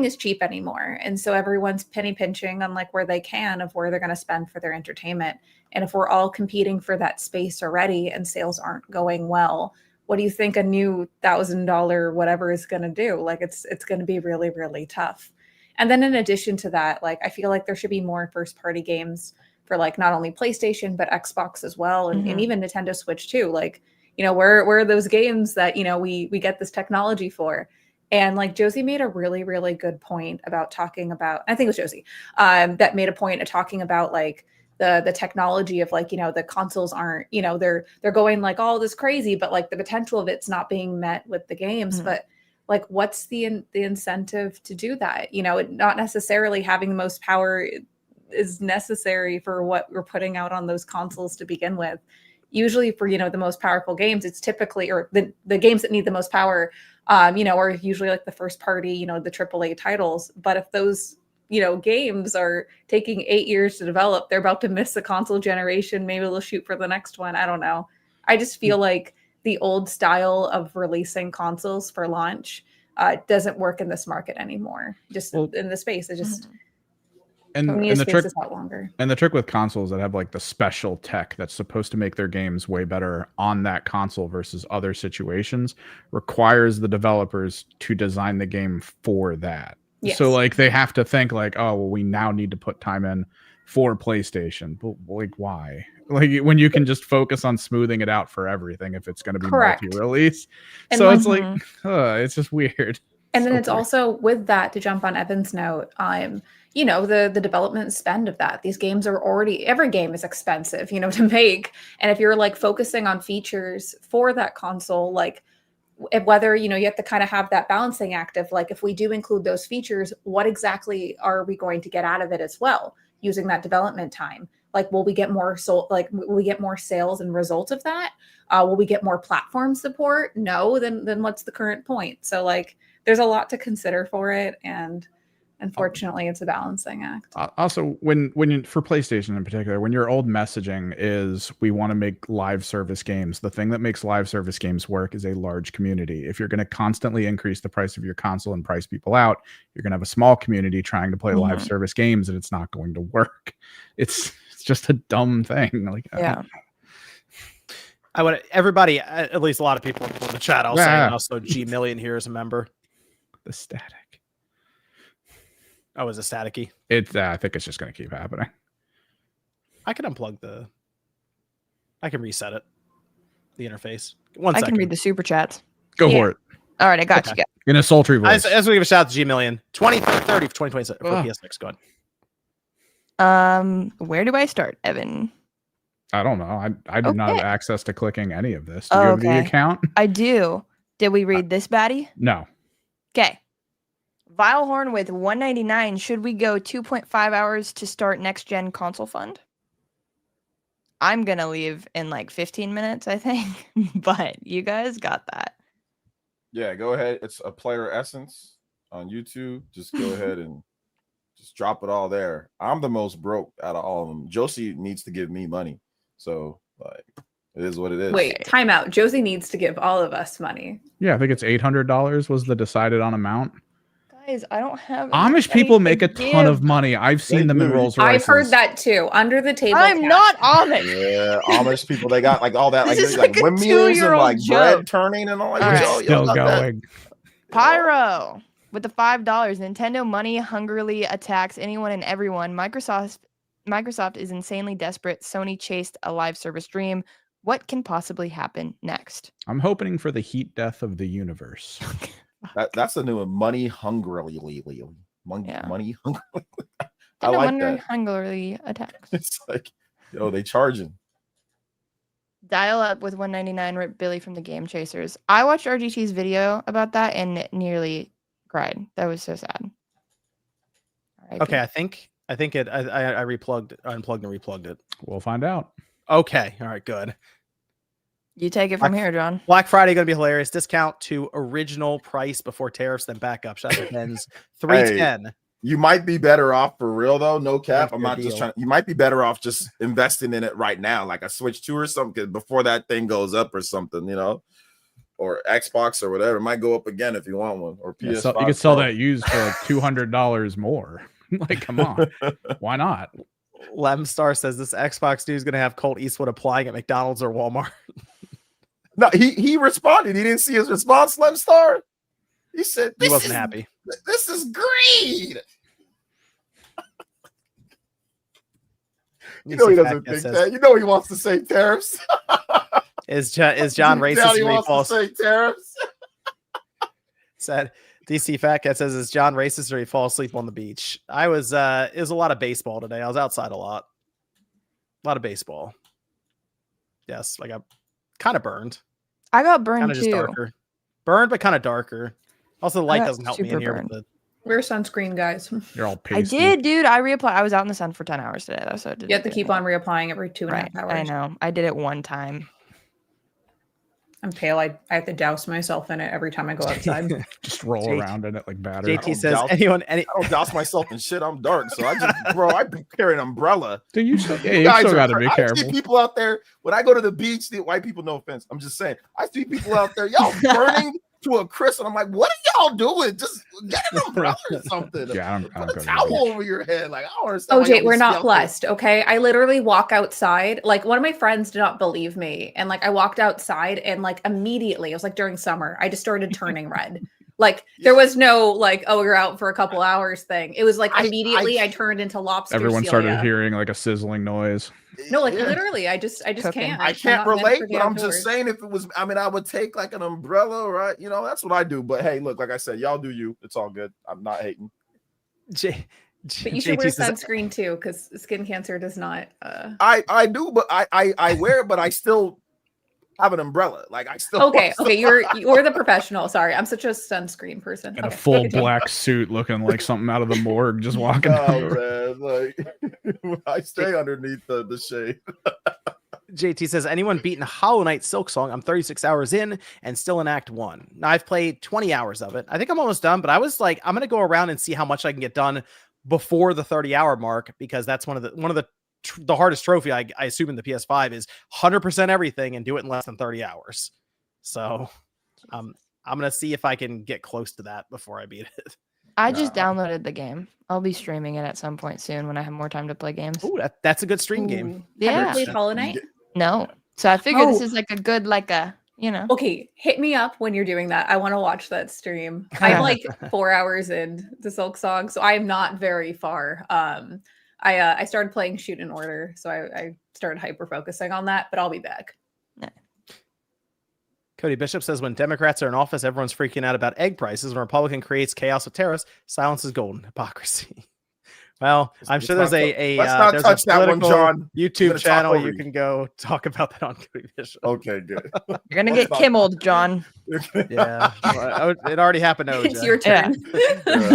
is cheap anymore. And so everyone's penny pinching on like where they can of where they're going to spend for their entertainment. And if we're all competing for that space already and sales aren't going well, what do you think a new $1,000 whatever is going to do? Like it's going to be really, really tough. And then in addition to that, like I feel like there should be more first party games for like not only PlayStation, but Xbox as well. And even Nintendo Switch too. Like, you know, where are those games that, you know, we get this technology for? And like Josie made a really, really good point about talking about, I think it was Josie, that made a point of talking about like the technology of like, you know, the consoles aren't, you know, they're going like all this crazy, but like the potential of it's not being met with the games. But like, what's the incentive to do that? You know, not necessarily having the most power is necessary for what we're putting out on those consoles to begin with. Usually for, you know, the most powerful games, it's typically, or the games that need the most power, you know, are usually like the first party, you know, the AAA titles. But if those, you know, games are taking 8 years to develop, they're about to miss a console generation. Maybe they'll shoot for the next one. I don't know. I just feel like the old style of releasing consoles for launch doesn't work in this market anymore. Just in the space, it just... And the trick with consoles that have like the special tech that's supposed to make their games way better on that console versus other situations requires the developers to design the game for that. Yes. So like they have to think like, oh, well, we now need to put time in for PlayStation. But like, why? Like when you can just focus on smoothing it out for everything if it's going to be multi-release. And so it's like, it's just weird. And then it's also with that, to jump on Evan's note, you know, the development spend of that. These games are already, every game is expensive, you know, to make. And if you're like focusing on features for that console, like whether, you know, you have to kind of have that balancing act of like, if we do include those features, what exactly are we going to get out of it as well, using that development time? Like, will we get more will we get more sales and result of that? Will we get more platform support? No, then what's the current point? So like, there's a lot to consider for it, and unfortunately, it's a balancing act. Also, when you, for PlayStation in particular, when your old messaging is we want to make live service games, the thing that makes live service games work is a large community. If you're going to constantly increase the price of your console and price people out, you're going to have a small community trying to play live service games, and it's not going to work. It's just a dumb thing. Like, yeah. I would, everybody, at least a lot of people in the chat, I'll say, and also G Million here is a member. The static. Oh, is it staticky? It's I think it's just going to keep happening. I can unplug I can reset it. The interface. I can read the super chats. Go for it. All right, I got you. In a sultry voice. As we give a shout out to G Million. 2030 for 2027 for PS6. Go ahead. Where do I start, Evan? I don't know. I do not have access to clicking any of this. Do you have the account? I do. Did we read this baddie? No. Okay. Vilehorn with 199. Should we go 2.5 hours to start next gen console fund? I'm going to leave in like 15 minutes, I think. But you guys got that. Yeah, go ahead. It's a player essence on YouTube. Just go ahead and just drop it all there. I'm the most broke out of all of them. Josie needs to give me money. So like it is what it is. Wait, time out. Josie needs to give all of us money. Yeah, I think it's $800 was the decided on amount. Guys, I don't have Amish people make a ton of money. I've seen them in Rolls Royces. I've heard that too. Under the table. I'm not Amish. Yeah, Amish people, they got like all that, like, This is like like a windmills and like joke. bread turning and all that. All right. Yo, Still got that. going. Pyro with the $5. Nintendo money hungrily attacks anyone and everyone. Microsoft is insanely desperate. Sony chased a live service dream. What can possibly happen next? I'm hoping for the heat death of the universe. That's the new one. Money hungrily. Money hungrily. I like that. Hungrily attacks. It's like, yo, they charging. Dial up with 199. Rip Billy from the Game Chasers. I watched RGT's video about that and nearly cried. That was so sad. Right, Okay, I think it. I unplugged and replugged it. We'll find out. Okay, all right, good. you take it from here, John. Black Friday going to be hilarious. Discount to original price before tariffs, then back up. Shout out to Ben's 310. You might be better off for real though. No cap. I'm not Deal. just trying. You might be better off just investing in it right now, like a Switch 2 or something, before that thing goes up or something, you know, or Xbox or whatever. It might go up again if you want one, or PS5. You could sell that used for like $200 more. Like, come on, why not? Lemstar says this Xbox dude is going to have Colt Eastwood applying at McDonald's or Walmart. No, he responded. He didn't see his response, Lemstar. He said He wasn't happy. This is great. You know he doesn't think that. You know he wants to say tariffs. Is John racist? He wants to say tariffs. Said DC Fat Cat says, is John racist or he fall asleep on the beach? It was a lot of baseball today. I was outside a lot of baseball. Yes, I got kind of burned. I got burned Kind of just too. darker. Burned, but kind of darker. Also, the light doesn't help me in here. With the... Wear sunscreen, guys. You're all pasty. I did, dude. I reapplied. I was out in the sun for 10 hours today, though, so it didn't You have to do keep on reapplying every 2.5 Right, hours. I know. I did it one time. I'm pale. I have to douse myself in it every time I go outside. Just roll around in it like battery. JT says, I don't douse myself in shit. I'm dark, so I carry an umbrella. Do you still, you still got to be I careful. see people out there when I go to the beach. The white people, no offense, I'm just saying. I see people out there, y'all burning to a crisp, and I'm like, what are y'all doing? Just get an umbrella or something. Yeah, I don't Put go a to towel over your head. Like, I don't understand. OJ, we're not blessed, okay? I literally walk outside. Like, one of my friends did not believe me. And like, I walked outside and like immediately, it was like during summer, I just started turning red. Like, there was no like, oh, you're out for a couple hours thing. It was like immediately I turned into lobster. Everyone started Celia. hearing like a sizzling noise. No, like literally, I just can't. I I'm can't not meant relate, for the but I'm just outdoors. saying, if it was, I mean, I would take like an umbrella, right? You know, that's what I do. But hey, look, like I said, y'all do you. It's all good. I'm not hating. But you should wear sunscreen too, because skin cancer does not. I do, but I wear it, but I still have an umbrella. Like I still. Okay, you're the professional. Sorry, I'm such a sunscreen person. In a Okay, full continue. black suit, looking like something out of the morgue, just walking. Oh man, like I stay underneath the shade. JT says, anyone beaten Hollow Knight Silk Song? I'm 36 hours in and still in Act 1. Now, I've played 20 hours of it. I think I'm almost done, but I was like, I'm going to go around and see how much I can get done before the 30-hour mark, because that's one of the hardest trophy, I assume, in the PS5 is 100% everything and do it in less than 30 hours. So I'm going to see if I can get close to that before I beat it. I just downloaded the game. I'll be streaming it at some point soon when I have more time to play games. Ooh, that's a good stream game. Yeah. Have you played Hollow Knight? No. So I figured this is like a good, you know. Okay, hit me up when you're doing that. I want to watch that stream. I'm like 4 hours in the Silk Song, so I'm not very far. I started playing Shoot in Order, so I started hyper focusing on that, but I'll be back. Cody Bishop says, when Democrats are in office, everyone's freaking out about egg prices. When a Republican creates chaos with tariffs, silence is golden. Hypocrisy. Well, I'm sure there's let's not touch that one, John. YouTube channel you can go talk about that on Cody Bishop. Okay, good. You're gonna get kimmeled, John. Yeah, well, it already happened. OJ. It's your turn.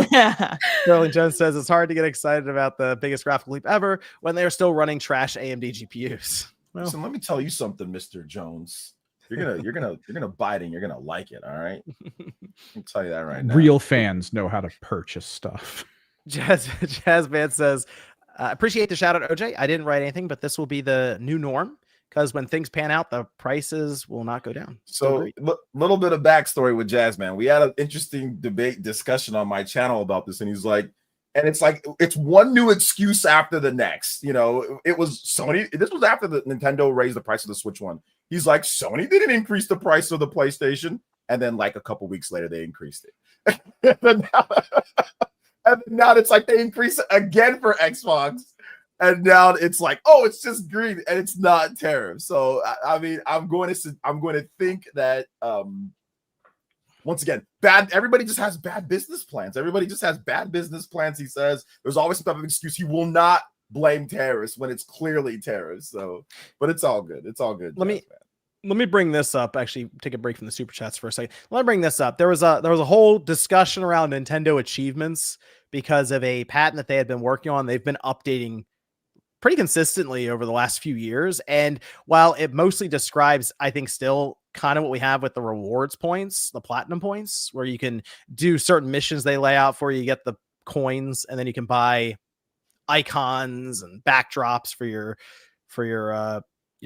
Yeah. Sterling Jones says it's hard to get excited about the biggest graphical leap ever when they're still running trash AMD GPUs. Well, listen, let me tell you something, Mr. Jones. You're gonna buy it and you're gonna like it. All right. I'll tell you that right now. Real fans know how to purchase stuff. Jazzman says, appreciate the shout out, OJ. I didn't write anything, but this will be the new norm because when things pan out, the prices will not go down. So little bit of backstory with Jazzman. We had an interesting discussion on my channel about this, and he's like, and it's like it's one new excuse after the next. You know, it was Sony. This was after the Nintendo raised the price of the Switch one. He's like, Sony didn't increase the price of the PlayStation, and then like a couple weeks later they increased it. and now it's like they increase it again for Xbox, and now it's like, oh, it's just green and it's not tariffs. So I mean, I'm going to think that once again, everybody just has bad business plans. Everybody just has bad business plans. He says there's always some type of excuse. He will not blame tariffs when it's clearly tariffs. So, but it's all good. It's all good. Let me bring this up. Actually, take a break from the super chats for a second. Let me bring this up. There was a whole discussion around Nintendo achievements because of a patent that they had been working on. They've been updating pretty consistently over the last few years. And while it mostly describes, I think, still kind of what we have with the rewards points, the platinum points, where you can do certain missions they lay out for you, get the coins, and then you can buy icons and backdrops for your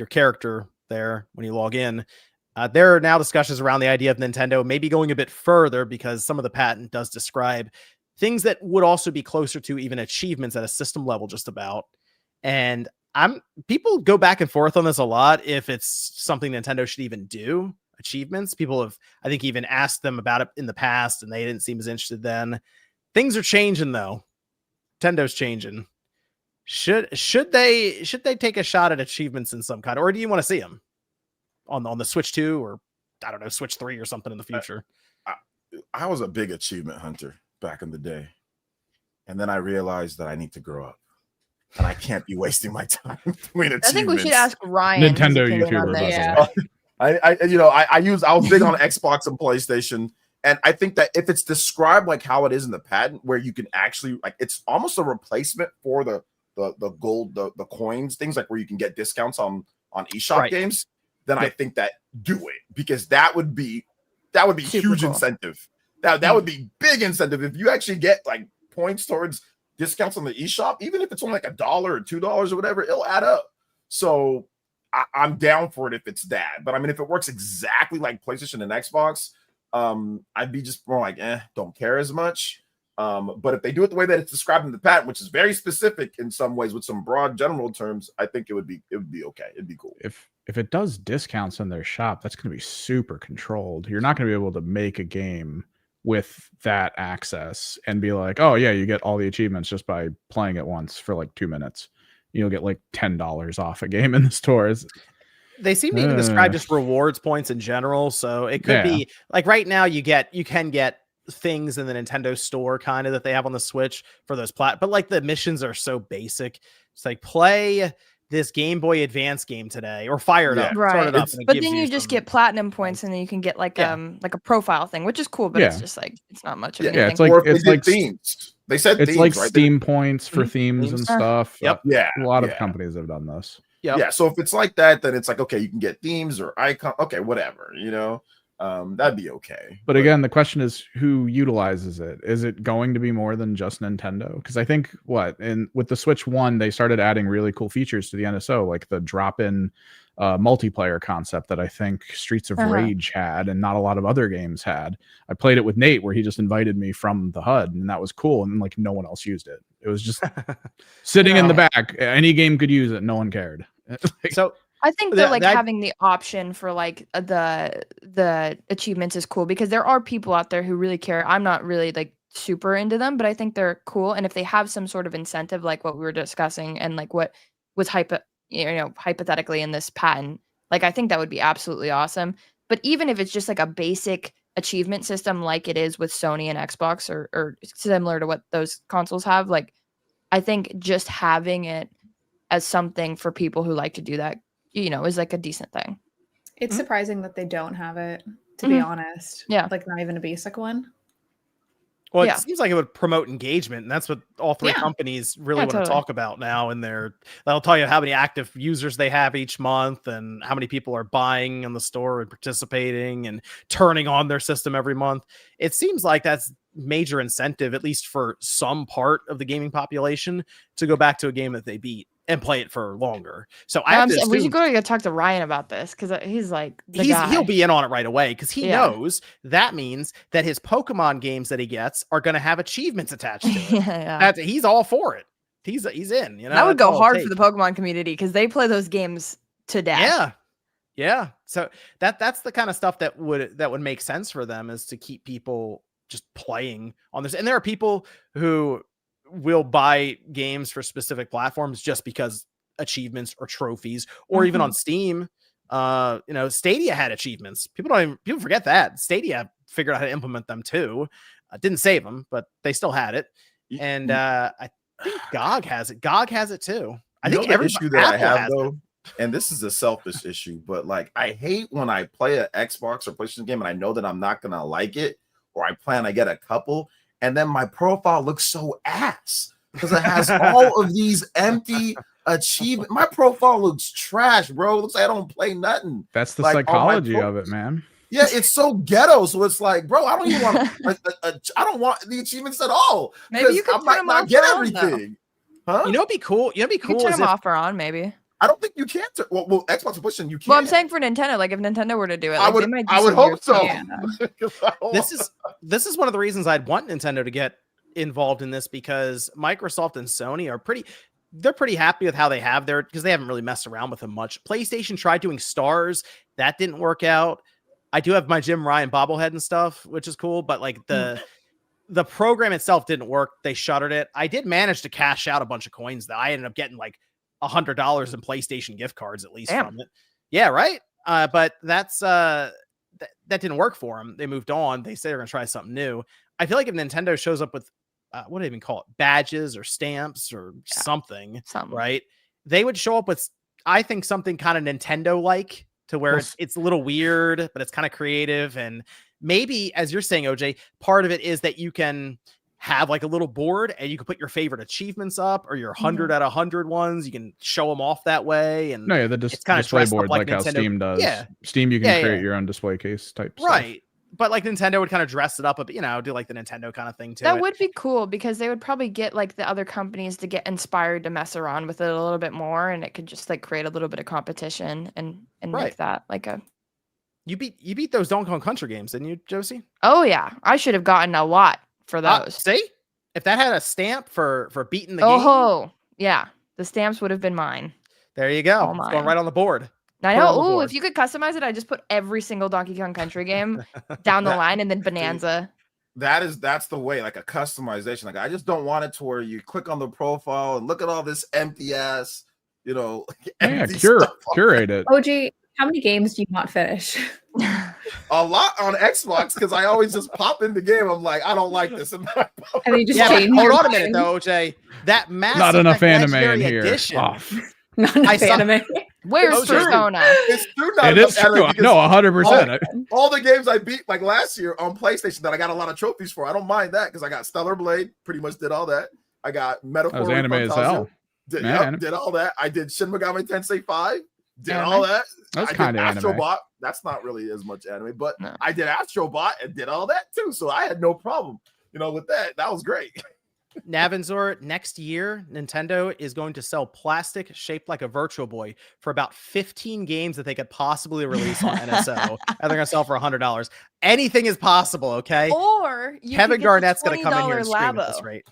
character there when you log in. There are now discussions around the idea of Nintendo maybe going a bit further because some of the patent does describe things that would also be closer to even achievements at a system level just about. And people go back and forth on this a lot if it's something Nintendo should even do, achievements. People have, I think, even asked them about it in the past and they didn't seem as interested then. Things are changing though. Nintendo's changing. Should they take a shot at achievements in some kind, or do you want to see them on the Switch 2 or I don't know, Switch 3 or something in the future? I was a big achievement hunter back in the day, and then I realized that I need to grow up, and I can't be wasting my time doing achievements. I think we should ask Ryan. Nintendo YouTuber. Yeah. I was big on Xbox and PlayStation. And I think that if it's described like how it is in the patent, where you can actually like, it's almost a replacement for the gold, the coins, things like where you can get discounts on eShop games, then I think that do it, because that would be super huge cool. Incentive. That would be big incentive if you actually get like points towards discounts on the eShop, even if it's only like $1 or $2 or whatever, it'll add up. So I'm down for it if it's that. But I mean, if it works exactly like PlayStation and Xbox, I'd be just more like, don't care as much. But if they do it the way that it's described in the patent, which is very specific in some ways with some broad general terms, I think it would be okay. It'd be cool. If it does discounts in their shop, that's going to be super controlled. You're not going to be able to make a game with that access and be like, oh yeah, you get all the achievements just by playing it once for like 2 minutes. You'll get like $10 off a game in the stores. They seem to even describe just rewards points in general. So it could be like right now you can get things in the Nintendo store kind of that they have on the Switch for those but like the missions are so basic. It's like play this Game Boy Advance game today or fire it up. Right. But then you just get platinum points and then you can get like a profile thing, which is cool, but it's just like it's not much of anything. Yeah, it's like themes. They said it's themes, like right? Steam points for themes and stuff. Yep. Yeah. A lot of companies have done this. Yep. Yeah. So if it's like that, then it's like, okay, you can get themes or icon. Okay, whatever, that'd be okay. But again, the question is who utilizes it. Is it going to be more than just Nintendo? Because I think with the Switch 1, they started adding really cool features to the NSO, like the drop-in multiplayer concept that I think Streets of Rage had and not a lot of other games had. I played it with Nate where he just invited me from the HUD, and that was cool, and like no one else used it. It was just sitting in the back. Any game could use it, no one cared. So I think that having the option for like the achievements is cool, because there are people out there who really care. I'm not really like super into them, but I think they're cool. And if they have some sort of incentive, like what we were discussing and like what was hypothetically in this patent, like I think that would be absolutely awesome. But even if it's just like a basic achievement system like it is with Sony and Xbox or similar to what those consoles have, like I think just having it as something for people who like to do that, is like a decent thing. It's surprising that they don't have it, to be honest. Yeah. Like not even a basic one. Well, it seems like it would promote engagement, and that's what all three companies really want to talk about now. And they'll tell you how many active users they have each month, and how many people are buying in the store and participating and turning on their system every month. It seems like that's major incentive, at least for some part of the gaming population, to go back to a game that they beat and play it for longer. So we should go talk to Ryan about this, because he's like he'll be in on it right away, because he knows that means that his Pokemon games that he gets are going to have achievements attached to it. He's all for it. He's in. You know, that would go hard for the Pokemon community, because they play those games to death. Yeah. So that's the kind of stuff that would make sense for them, is to keep people just playing on this. And there are people who will buy games for specific platforms just because achievements or trophies, or even on Steam. Stadia had achievements. People forget that Stadia figured out how to implement them too. Didn't save them, but they still had it. And I think GOG has it. GOG has it too. I think every issue that I have though, and this is a selfish issue, but like I hate when I play an Xbox or PlayStation game and I know that I'm not gonna like it, or I plan to get a couple, and then my profile looks so ass because it has all of these empty achievements. My profile looks trash, bro. It looks like I don't play nothing. That's the psychology of it, man. Yeah, it's so ghetto. So it's like, bro, I don't even want I don't want the achievements at all. Maybe you could might not get everything. Huh? You know what'd be cool? You could turn them off or on, maybe. I don't think you can. Well, Xbox and PlayStation, you can. Well, I'm saying for Nintendo, like if Nintendo were to do it, I would hope so. This is one of the reasons I'd want Nintendo to get involved in this, because Microsoft and Sony are they're pretty happy with how they have because they haven't really messed around with them much. PlayStation tried doing stars, that didn't work out. I do have my Jim Ryan bobblehead and stuff, which is cool, but like the program itself didn't work. They shuttered it. I did manage to cash out a bunch of coins though. I ended up getting like $100 in PlayStation gift cards at least from it. Yeah, right. But that's that didn't work for them. They moved on. They say they're gonna try something new. I feel like if Nintendo shows up with what do they even call it, badges or stamps or something, right? They would show up with, I think, something kind of Nintendo like, to where it's a little weird, but it's kind of creative. And maybe, as you're saying, OJ, part of it is that you can have like a little board and you can put your favorite achievements up, or your 100 out of 100 ones. You can show them off that way. And it's kind of display board like how Steam does. Yeah. Steam, you can create your own display case type stuff. Right. But like Nintendo would kind of dress it up a bit, do like the Nintendo kind of thing too. That would be cool, because they would probably get like the other companies to get inspired to mess around with it a little bit more, and it could just like create a little bit of competition and make that like a. You beat those Donkey Kong Country games, didn't you, Josie? Oh yeah, I should have gotten a lot for those. See, if that had a stamp for beating the game. Oh yeah, the stamps would have been mine. There you go. It's going right on the board. I know. Oh, if you could customize it, I just put every single Donkey Kong Country game down the line, and then Bonanza. That's the way, like a customization. Like I just don't want it to where you click on the profile and look at all this empty ass, curate it. OG, how many games do you not finish? A lot on Xbox, because I always just pop in the game. I'm like, I don't like this. And you just change. Hold on a minute, though, OJ. That not enough anime in here. Not enough anime. Where's Persona? It's true. It is true. No, 100%. All the games I beat like last year on PlayStation that I got a lot of trophies for, I don't mind that, because I got Stellar Blade, pretty much did all that. I got Metaphor. That was anime as hell. Did all that. I did Shin Megami Tensei 5. Did all that. That's kind of Astrobot. anime. That's not really as much anime, but I did Astrobot and did all that too. So I had no problem, with that. That was great. Navanzor, next year, Nintendo is going to sell plastic shaped like a Virtual Boy for about 15 games that they could possibly release on NSO, and they're going to sell for $100. Anything is possible, okay? Or Kevin Garnett's going to come in here and scream at this rate.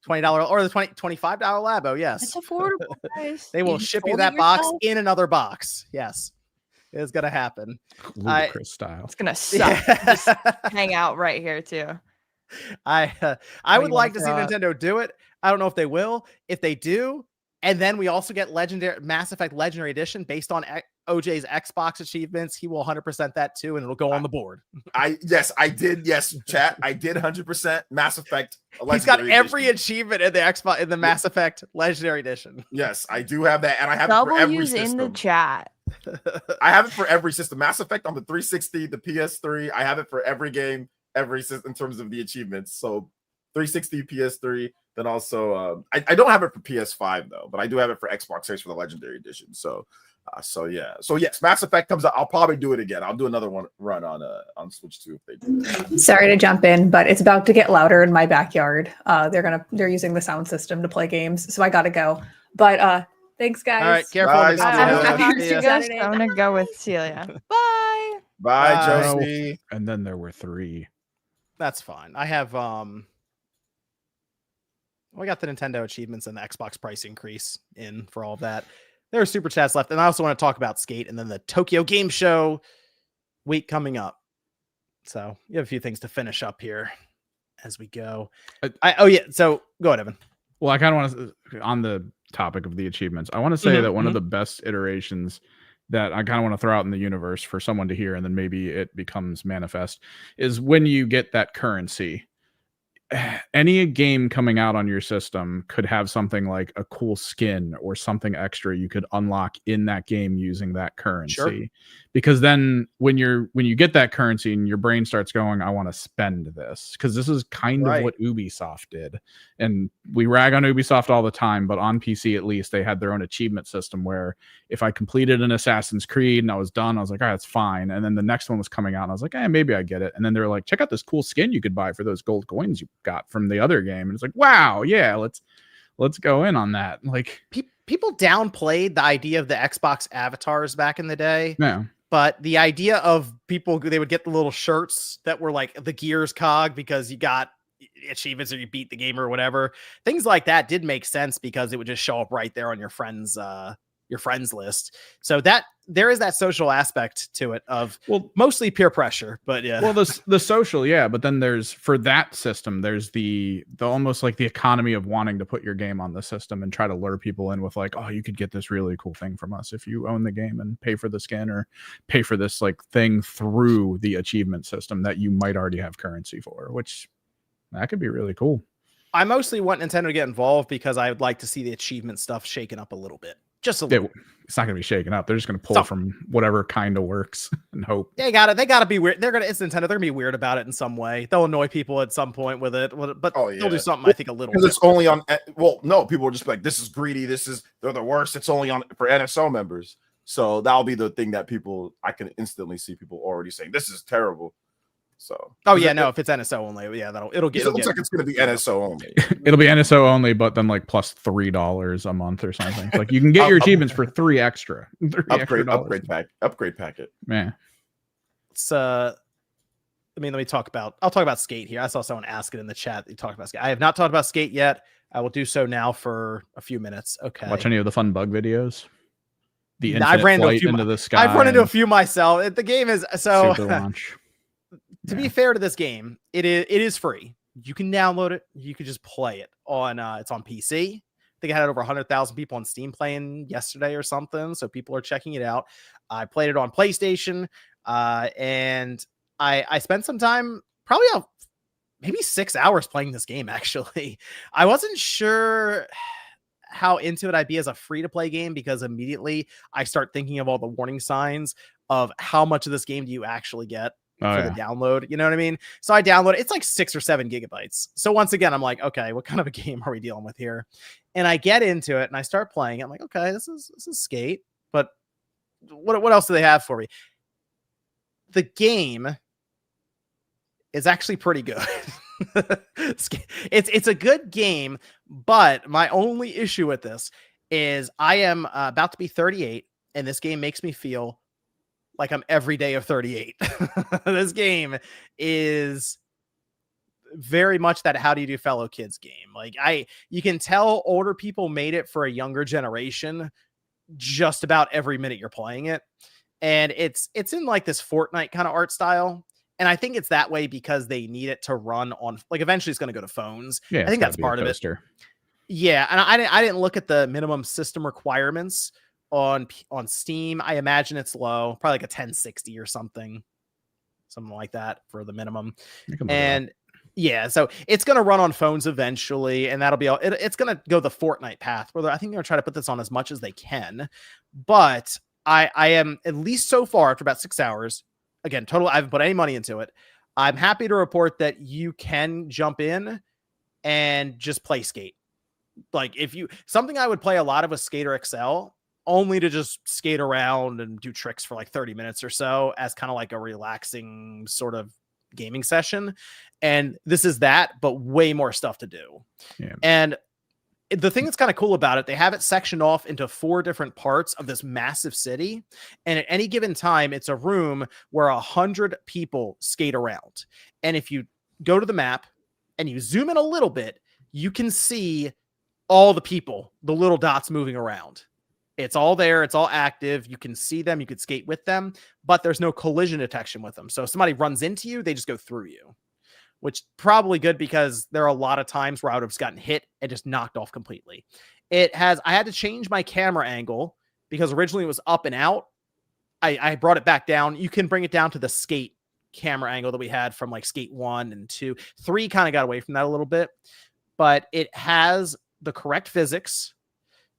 $20 or the $25 Labo, yes. It's affordable, guys. They will ship you that box in another box. Yes. It's going to happen. Ludicrous style. It's going to suck. Just hang out right here, too. I would like to see Nintendo do it. I don't know if they will. If they do, and then we also get Mass Effect Legendary Edition based on OJ's Xbox achievements, he will 100% that too, and it'll go on the board. I did. Yes, chat. I did 100% Mass Effect. He's got every achievement in the Xbox in the Mass Effect Legendary Edition. Yes, I do have that, and I have it for every system. in the chat. I have it for every system. Mass Effect on the 360, the PS3. I have it for every game. every system in terms of the achievements. So 360 PS3, then also I don't have it for PS5 though, but I do have it for Xbox Series for the Legendary Edition. So yes, Mass Effect comes out. I'll probably do it again. I'll do another run on Switch 2 if they do that. Sorry to jump in, but it's about to get louder in my backyard. They're using the sound system to play games, so I gotta go. But thanks, guys. All right, careful. Bye, I'm gonna go with Celia. Bye. Bye, Josie. And then there were 3. That's fine. I have we got the Nintendo achievements and the Xbox price increase in for all of that. There are super chats left, and I also want to talk about Skate and then the Tokyo Game Show week coming up. So you have a few things to finish up here as we go. So go ahead, Evan. Well, I kind of want to, on the topic of the achievements, I want to say that one of the best iterations that I kind of want to throw out in the universe for someone to hear, and then maybe it becomes manifest, is when you get that currency. Any game coming out on your system could have something like a cool skin or something extra you could unlock in that game using that currency. Sure. Because then when you get that currency and your brain starts going, I want to spend this, because this is kind of what Ubisoft did. And we rag on Ubisoft all the time, but on PC at least they had their own achievement system where if I completed an Assassin's Creed and I was done, I was like, all right, that's fine. And then the next one was coming out and I was like, maybe I get it. And then they were like, check out this cool skin you could buy for those gold coins you got from the other game. And it's like, wow, yeah, let's go in on that. Like, people downplayed the idea of the Xbox avatars back in the day. No. But the idea of people, they would get the little shirts that were like the Gears cog because you got achievements or you beat the game or whatever. Things like that did make sense because it would just show up right there on your friends list. So that there is that social aspect to it of mostly peer pressure, but yeah. Well, the social, yeah, but then there's, for that system, there's the almost like the economy of wanting to put your game on the system and try to lure people in with like, oh, you could get this really cool thing from us if you own the game and pay for the skin or pay for this like thing through the achievement system that you might already have currency for, which that could be really cool. I mostly want Nintendo to get involved because I would like to see the achievement stuff shaken up a little bit. Just a little. It's not going to be shaken up. They're just going to pull from whatever kind of works and hope. They got to be weird. It's Nintendo. They're going to be weird about it in some way. They'll annoy people at some point with it, but they'll do something, I think, a little. Because it's only on. Well, no, people are just like, this is greedy. They're the worst. It's only on for NSO members. So that'll be the thing that I can instantly see people already saying, this is terrible. So if it's NSO only, yeah, it looks like it's going to be NSO only. It'll be NSO only, but then like plus $3 a month or something. Like you can get your achievements for $3 extra. Upgrade packet. Yeah. It's let me talk about. I'll talk about Skate here. I saw someone ask it in the chat. You talked about Skate. I have not talked about Skate yet. I will do so now for a few minutes. Okay. Watch any of the fun bug videos. The infinite flight into the sky. I've run into a few myself. The game is so. Super launch. To be fair to this game, it is free. You can download it. You can just play it on. It's on PC. I think I had over 100,000 people on Steam playing yesterday or something. So people are checking it out. I played it on PlayStation, and I spent some time, probably maybe 6 hours playing this game. Actually, I wasn't sure how into it I'd be as a free-to-play game because immediately I start thinking of all the warning signs of how much of this game do you actually get. The download, you know what I mean? So I download it's like 6 or 7 gigabytes. So once again, I'm like, okay, what kind of a game are we dealing with here? And I get into it and I start playing. I'm like, okay, this is Skate, but what else do they have for me? The game is actually pretty good. It's a good game, but my only issue with this is I am about to be 38, and this game makes me feel like I'm every day of 38. This game is very much that how do you do fellow kids game. Like you can tell older people made it for a younger generation just about every minute you're playing it. And it's in like this Fortnite kind of art style. And I think it's that way because they need it to run on, like, eventually it's going to go to phones. Yeah, I think that's part of it. Yeah. And I didn't look at the minimum system requirements on Steam. I imagine it's low, probably like a 1060 or something like that for the minimum. And yeah, so it's going to run on phones eventually, and that'll be all. It's going to go the Fortnite path where I think they're going to try to put this on as much as they can. But I am, at least so far, after about 6 hours, again, total, I haven't put any money into it. I'm happy to report that you can jump in and just play skate. Like something I would play a lot of was Skater XL, only to just skate around and do tricks for like 30 minutes or so as kind of like a relaxing sort of gaming session. And this is that, but way more stuff to do. Yeah. And the thing that's kind of cool about it, they have it sectioned off into 4 different parts of this massive city. And at any given time, it's a room where 100 people skate around. And if you go to the map and you zoom in a little bit, you can see all the people, the little dots moving around. It's all there. It's all active. You can see them. You could skate with them, but there's no collision detection with them. So if somebody runs into you, they just go through you, which probably good because there are a lot of times where I would have gotten hit and just knocked off completely. I had to change my camera angle because originally it was up and out. I brought it back down. You can bring it down to the skate camera angle that we had from like skate 1 and 2. 3 kind of got away from that a little bit, but it has the correct physics.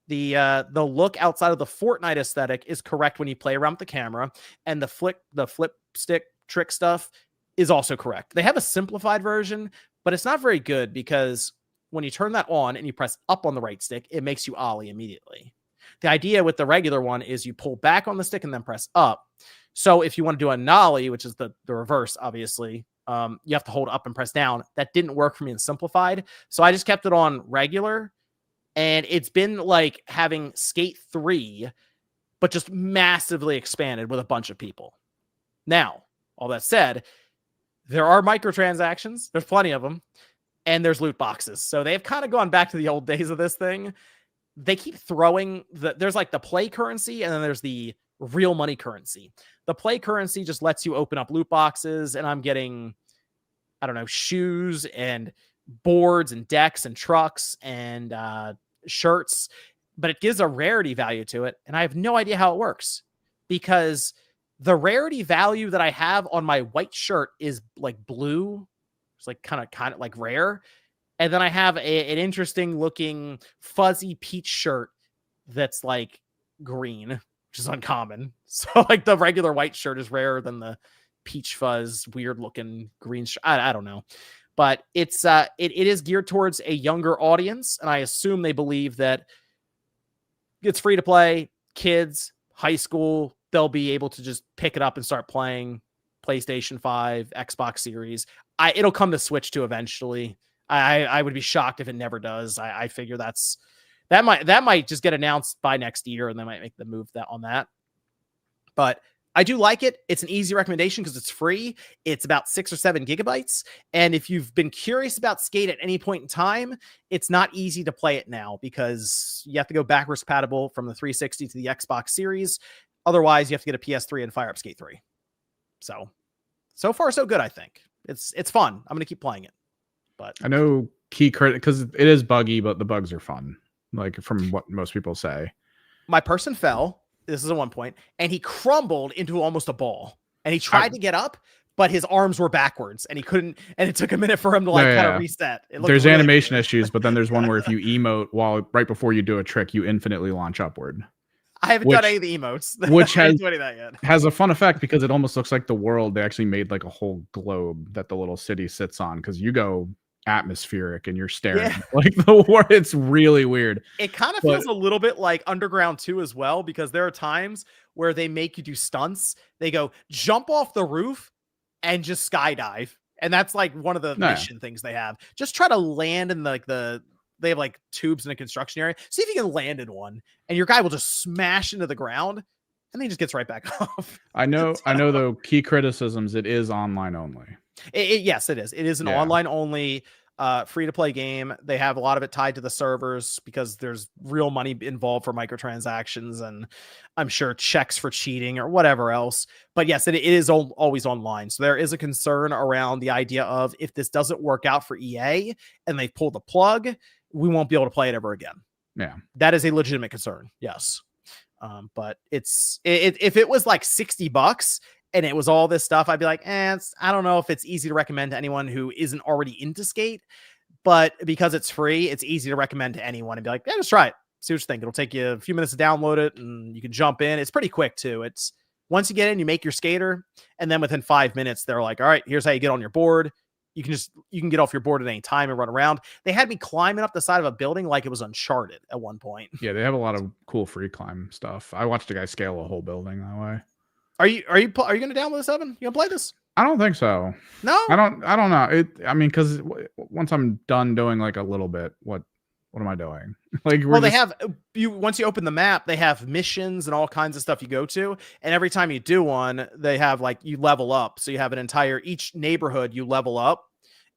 The look outside of the Fortnite aesthetic is correct when you play around with the camera, and the flip stick trick stuff is also correct. They have a simplified version, but it's not very good because when you turn that on and you press up on the right stick, it makes you ollie immediately. The idea with the regular one is you pull back on the stick and then press up. So if you want to do a nollie, which is the reverse, obviously, you have to hold up and press down. That didn't work for me in simplified. So I just kept it on regular. And it's been like having Skate 3, but just massively expanded with a bunch of people. Now, all that said, there are microtransactions. There's plenty of them. And there's loot boxes. So they've kind of gone back to the old days of this thing. They keep throwing there's like the play currency and then there's the real money currency. The play currency just lets you open up loot boxes, and I'm getting, I don't know, shoes and boards and decks and trucks and shirts, but it gives a rarity value to it. And I have no idea how it works because the rarity value that I have on my white shirt is like blue. It's like kind of like rare. And then I have an interesting looking fuzzy peach shirt that's like green, which is uncommon. So like the regular white shirt is rarer than the peach fuzz, weird looking green shirt. I don't know. But it is geared towards a younger audience, and I assume they believe that it's free to play. Kids, high school, they'll be able to just pick it up and start playing. PlayStation 5, Xbox Series. It'll come to Switch too eventually. I would be shocked if it never does. I figure that might just get announced by next year, and they might make the move on that. But I do like it. It's an easy recommendation because it's free. It's about 6 or 7 gigabytes. And if you've been curious about Skate at any point in time, it's not easy to play it now because you have to go backwards compatible from the 360 to the Xbox Series. Otherwise, you have to get a PS3 and fire up Skate 3. So far, so good, I think. It's fun. I'm going to keep playing it. But I know key credit because it is buggy, but the bugs are fun. Like from what most people say. My person fell. This is at one point, and he crumbled into almost a ball. And he tried to get up, but his arms were backwards, and he couldn't. And it took a minute for him to kind of reset. There's really animation issues, but then there's one where if you emote right before you do a trick, you infinitely launch upward. I haven't done any of the emotes, which has a fun effect because it almost looks like the world. They actually made like a whole globe that the little city sits on because you go atmospheric and you're staring like the world. It's really weird. It kind of feels a little bit like Underground 2 as well, because there are times where they make you do stunts. They go jump off the roof and just skydive, and that's like one of the mission things they have. Just try to land in they have like tubes in a construction area. See if you can land in one, and your guy will just smash into the ground, and then he just gets right back off. I know though, key criticisms, it is online only. Yes, it is. It is an online only free-to-play game. They have a lot of it tied to the servers because there's real money involved for microtransactions and I'm sure checks for cheating or whatever else. But yes, it is always online. So there is a concern around the idea of if this doesn't work out for EA and they pull the plug, we won't be able to play it ever again. Yeah. That is a legitimate concern. Yes. But if it was like $60 and it was all this stuff, I'd be like, I don't know if it's easy to recommend to anyone who isn't already into Skate, but because it's free, it's easy to recommend to anyone and be like, just try it. See what you think. It'll take you a few minutes to download it and you can jump in. It's pretty quick too. It's Once you get in, you make your skater, and then within 5 minutes, they're like, all right, here's how you get on your board. You can get off your board at any time and run around. They had me climbing up the side of a building like it was Uncharted at one point. Yeah, they have a lot of cool free climb stuff. I watched a guy scale a whole building that way. Are you going to download this, Evan? You gonna play this? I don't think so. No, I don't know. Because once I'm done doing like a little bit, what am I doing? Like, well, they have once you open the map, they have missions and all kinds of stuff you go to, and every time you do one, they have like you level up. So you have each neighborhood you level up,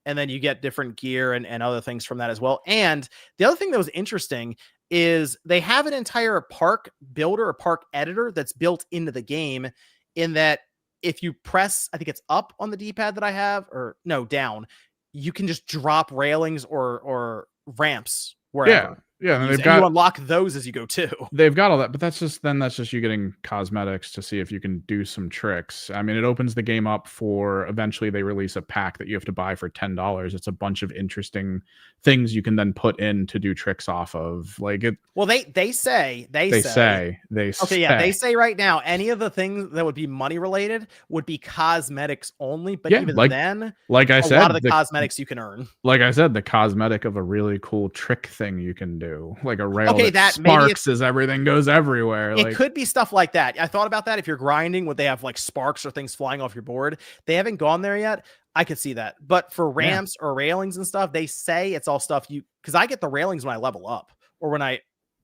and then you get different gear and other things from that as well. And the other thing that was interesting is they have an entire park builder or park editor that's built into the game, in that if you press, I think it's up on the D-pad that I have, or no, down, you can just drop railings or ramps wherever. Yeah, and you unlock those as you go too. They've got all that, but that's just you getting cosmetics to see if you can do some tricks. I mean, it opens the game up for eventually they release a pack that you have to buy for $10. It's a bunch of interesting things you can then put in to do tricks off of. Like it. Well, they say. Okay, yeah, they say right now any of the things that would be money related would be cosmetics only. But even then, like I said, a lot of the cosmetics you can earn. Like I said, the cosmetic of a really cool trick thing you can do, like a rail that sparks as everything goes everywhere. It could be stuff like that. I thought about that. If you're grinding, would they have like sparks or things flying off your board? They haven't gone there yet. I could see that. But for ramps or railings and stuff, they say it's all stuff because I get the railings when I level up, or when I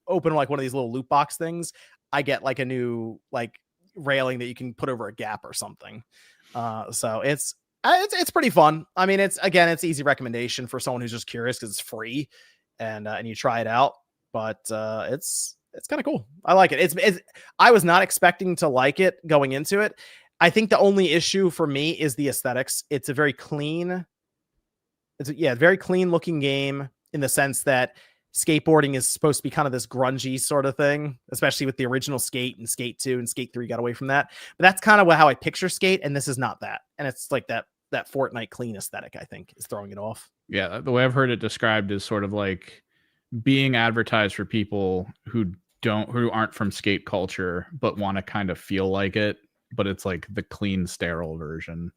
open like one of these little loot box things, I get like a new like railing that you can put over a gap or something. So it's pretty fun. I mean, it's easy recommendation for someone who's just curious because it's free and you try it out. But it's kind of cool. I like it. I was not expecting to like it going into it. I think the only issue for me is the aesthetics. It's a very clean, very clean looking game in the sense that skateboarding is supposed to be kind of this grungy sort of thing, especially with the original Skate and Skate 2 and Skate 3 got away from that. But that's kind of how I picture Skate, and this is not that. And it's like that Fortnite clean aesthetic, I think, is throwing it off. Yeah, the way I've heard it described is sort of like being advertised for people who aren't from skate culture but want to kind of feel like it, but it's like the clean, sterile version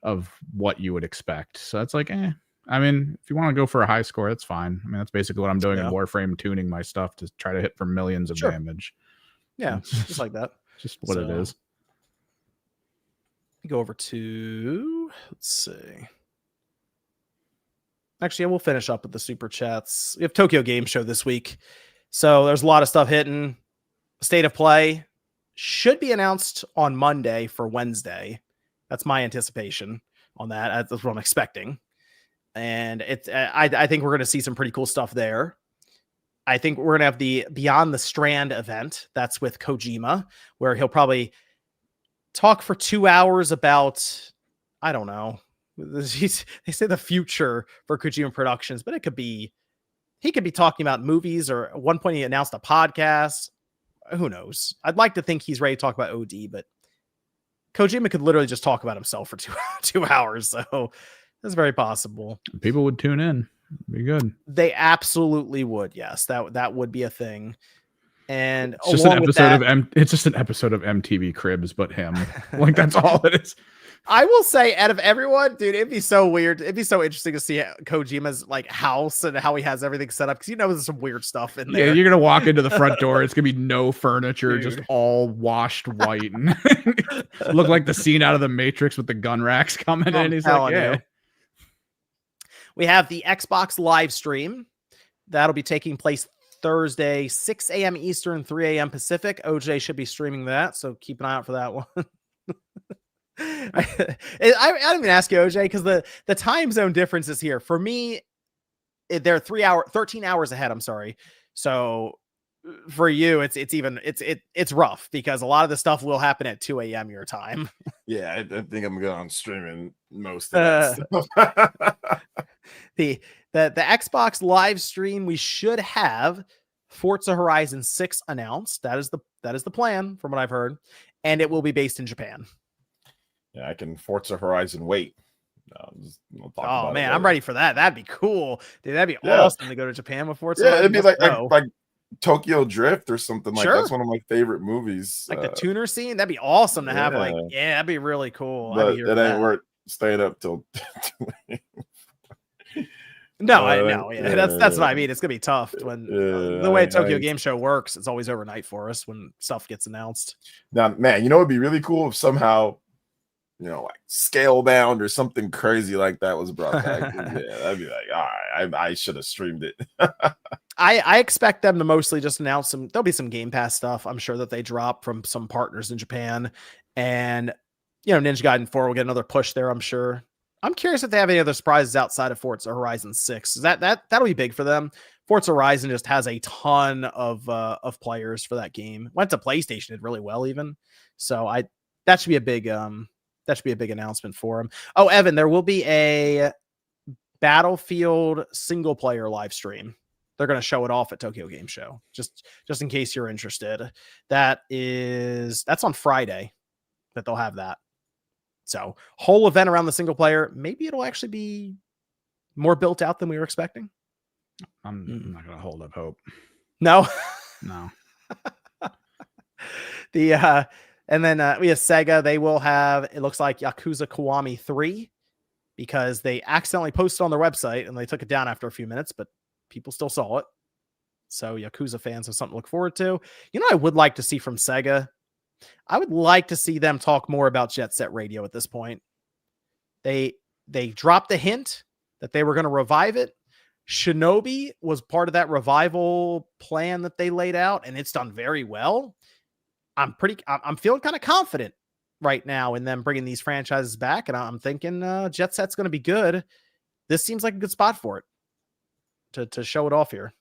of what you would expect. So it's like, I mean, if you want to go for a high score, that's fine. I mean, that's basically what I'm doing in Warframe, tuning my stuff to try to hit for millions of damage. Yeah, just like that. Just what it is. Go over to, let's see. Actually, we'll finish up with the super chats. We have Tokyo Game Show this week. So there's a lot of stuff hitting. State of Play should be announced on Monday for Wednesday. That's my anticipation on that. That's what I'm expecting. And I think we're going to see some pretty cool stuff there. I think we're going to have the Beyond the Strand event. That's with Kojima, where he'll probably talk for 2 hours about, I don't know. They say the future for Kojima Productions, but he could be talking about movies, or at one point he announced a podcast. Who knows? I'd like to think he's ready to talk about OD, but Kojima could literally just talk about himself for 2 hours. So that's very possible. People would tune in. It'd be good. They absolutely would. Yes, that would be a thing. And it's just an episode of MTV Cribs, but him. Like, that's all it is. I will say, out of everyone, dude, it'd be so weird. It'd be so interesting to see Kojima's like house and how he has everything set up, because there's some weird stuff in there. Yeah, you're gonna walk into the front door. It's gonna be no furniture, just all washed white, and look like the scene out of the Matrix with the gun racks coming in. He's like, yeah. We have the Xbox live stream that'll be taking place Thursday, 6 a.m. Eastern, 3 a.m. Pacific. OJ should be streaming that, so keep an eye out for that one. I didn't even ask you, OJ, because the time zone difference is here. For me, they're 13 hours ahead. I'm sorry. So for you, it's rough, because a lot of the stuff will happen at 2 a.m. your time. Yeah, I think I'm good on streaming most of that stuff. The Xbox live stream, we should have Forza Horizon 6 announced. That is the plan from what I've heard, and it will be based in Japan. Yeah, I can Forza Horizon wait. Man, I'm ready for that. That'd be cool, dude. That'd be awesome to go to Japan with Forza. Yeah, it'd be like Tokyo Drift or something like Sure. That's one of my favorite movies. Like the tuner scene, that'd be awesome to have. Like, yeah, that'd be really cool. But it ain't worth staying up till. No, I know. Yeah, that's what I mean. It's gonna be tough when the way Tokyo Game Show works. It's always overnight for us when stuff gets announced. Now, man, it'd be really cool if somehow, like Scalebound or something crazy like that was brought back. That'd be like, all right, I should have streamed it. I expect them to mostly just announce there'll be some Game Pass stuff, I'm sure, that they drop from some partners in Japan. And, Ninja Gaiden 4 will get another push there, I'm sure. I'm curious if they have any other surprises outside of Forza Horizon 6. That'll be big for them. Forza Horizon just has a ton of players for that game. Went to PlayStation, did really well even. So that should be a big announcement for them. Oh, Evan, there will be a Battlefield single player live stream. They're going to show it off at Tokyo Game Show, just in case you're interested. That's on Friday that they'll have that. So whole event around the single player. Maybe it'll actually be more built out than we were expecting. I'm not going to hold up hope. No. And then we have Sega. They will have, it looks like, Yakuza Kiwami 3, because they accidentally posted on their website and they took it down after a few minutes, but people still saw it. So Yakuza fans have something to look forward to. I would like to see from Sega. I would like to see them talk more about Jet Set Radio at this point. They dropped the hint that they were going to revive it. Shinobi was part of that revival plan that they laid out, and it's done very well. I'm feeling kind of confident right now in them bringing these franchises back, and I'm thinking Jet Set's going to be good. This seems like a good spot for it to show it off here.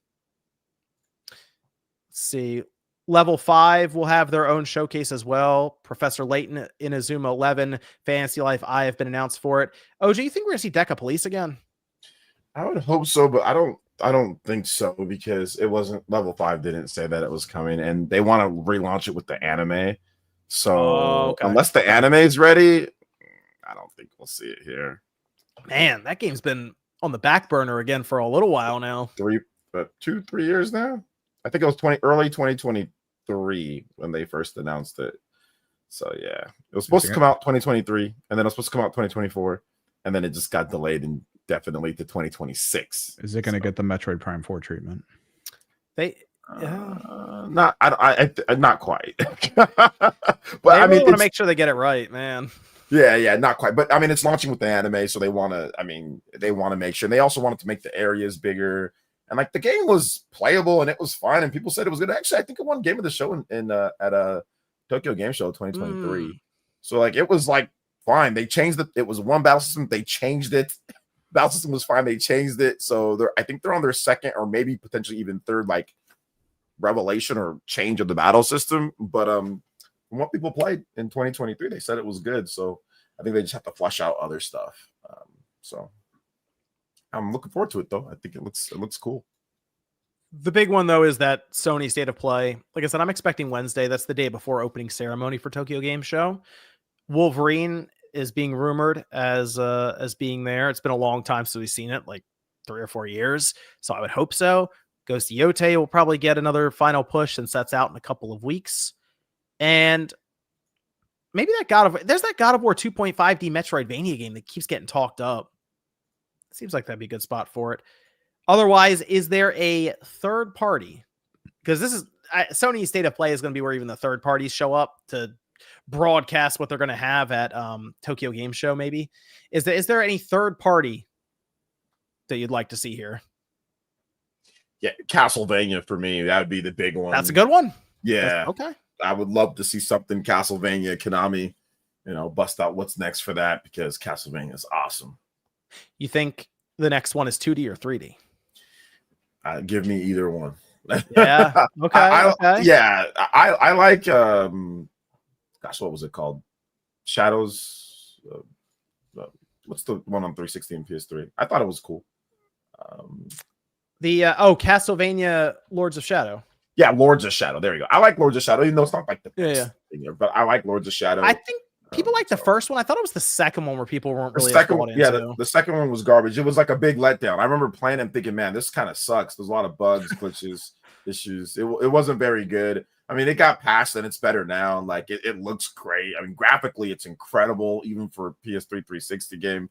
Let's see. Level 5 will have their own showcase as well. Professor Layton, Inazuma 11, Fantasy Life I have been announced for it. OG, you think we're going to see Deca Police again? I would hope so, but I don't think so, because it wasn't, Level 5 didn't say that it was coming, and they want to relaunch it with the anime. So unless the anime is ready, I don't think we'll see it here. Man, that game's been on the back burner again for a little while now. 3 years now. I think it was early 2023 when they first announced it. So yeah, it was supposed to come out 2023, and then it was supposed to come out 2024, and then it just got delayed indefinitely to 2026. Is it going to get the Metroid Prime 4 treatment? Not quite. But they really want to make sure they get it right, man. Yeah, not quite. But I mean, it's launching with the anime, so they want to make sure. And they also wanted to make the areas bigger. And like the game was playable and it was fine, and people said it was good. Actually, I think it won Game of the Show at a Tokyo Game Show 2023. So like it was like fine. They changed it was one battle system. They changed it. Battle system was fine. They changed it. So I think they're on their second or maybe potentially even third like revelation or change of the battle system. But from what people played in 2023, they said it was good. So I think they just have to flush out other stuff. So I'm looking forward to it, though. I think it looks cool. The big one, though, is that Sony State of Play. Like I said, I'm expecting Wednesday. That's the day before opening ceremony for Tokyo Game Show. Wolverine is being rumored as being there. It's been a long time since we've seen it, like 3 or 4 years. So I would hope so. Ghost Yote will probably get another final push since that's out in a couple of weeks. And maybe there's that God of War 2.5D Metroidvania game that keeps getting talked up. Seems like that'd be a good spot for it. Otherwise, is there a third party? Because this is Sony State of Play is going to be where even the third parties show up to broadcast what they're going to have at Tokyo Game Show. Maybe is there any third party that you'd like to see here? Yeah, Castlevania for me, that would be the big one. That's a good one. Yeah, okay. I would love to see something Castlevania, Konami, bust out what's next for that, because Castlevania is awesome. You think the next one is 2D or 3D? Give me either one. Yeah. Okay. Yeah. I like. Gosh, what was it called? Shadows. What's the one on 360 and PS3? I thought it was cool. Castlevania Lords of Shadow. Yeah, Lords of Shadow. There you go. I like Lords of Shadow, even though it's not like the best thing, but I like Lords of Shadow. I think People like the first one. I thought it was the second one where people weren't really the second one was garbage. It was like a big letdown. I remember playing and thinking, man, this kind of sucks. There's a lot of bugs, glitches, issues. It wasn't very good. I mean, it got past and it's better now. Like it looks great. I mean, graphically, it's incredible, even for a PS3 360 game.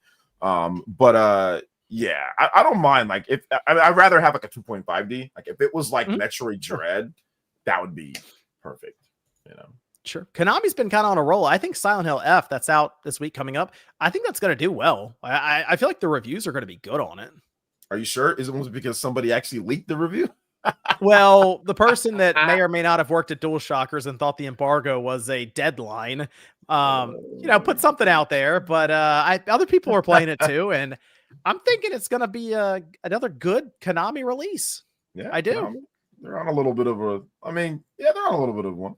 Yeah, I don't mind. Like if I'd rather have like a 2.5D. Like if it was like Metroid Dread, that would be perfect. You know. Sure. Konami's been kind of on a roll. I think Silent Hill F, that's out this week coming up. I think that's going to do well. I feel like the reviews are going to be good on it. Are you sure? Is it because somebody actually leaked the review? Well, the person that may or may not have worked at DualShockers and thought the embargo was a deadline, put something out there. But other people are playing it too, and I'm thinking it's going to be another good Konami release. Yeah, I do. Konami, they're on a little bit of a. I mean, yeah, they're on a little bit of one.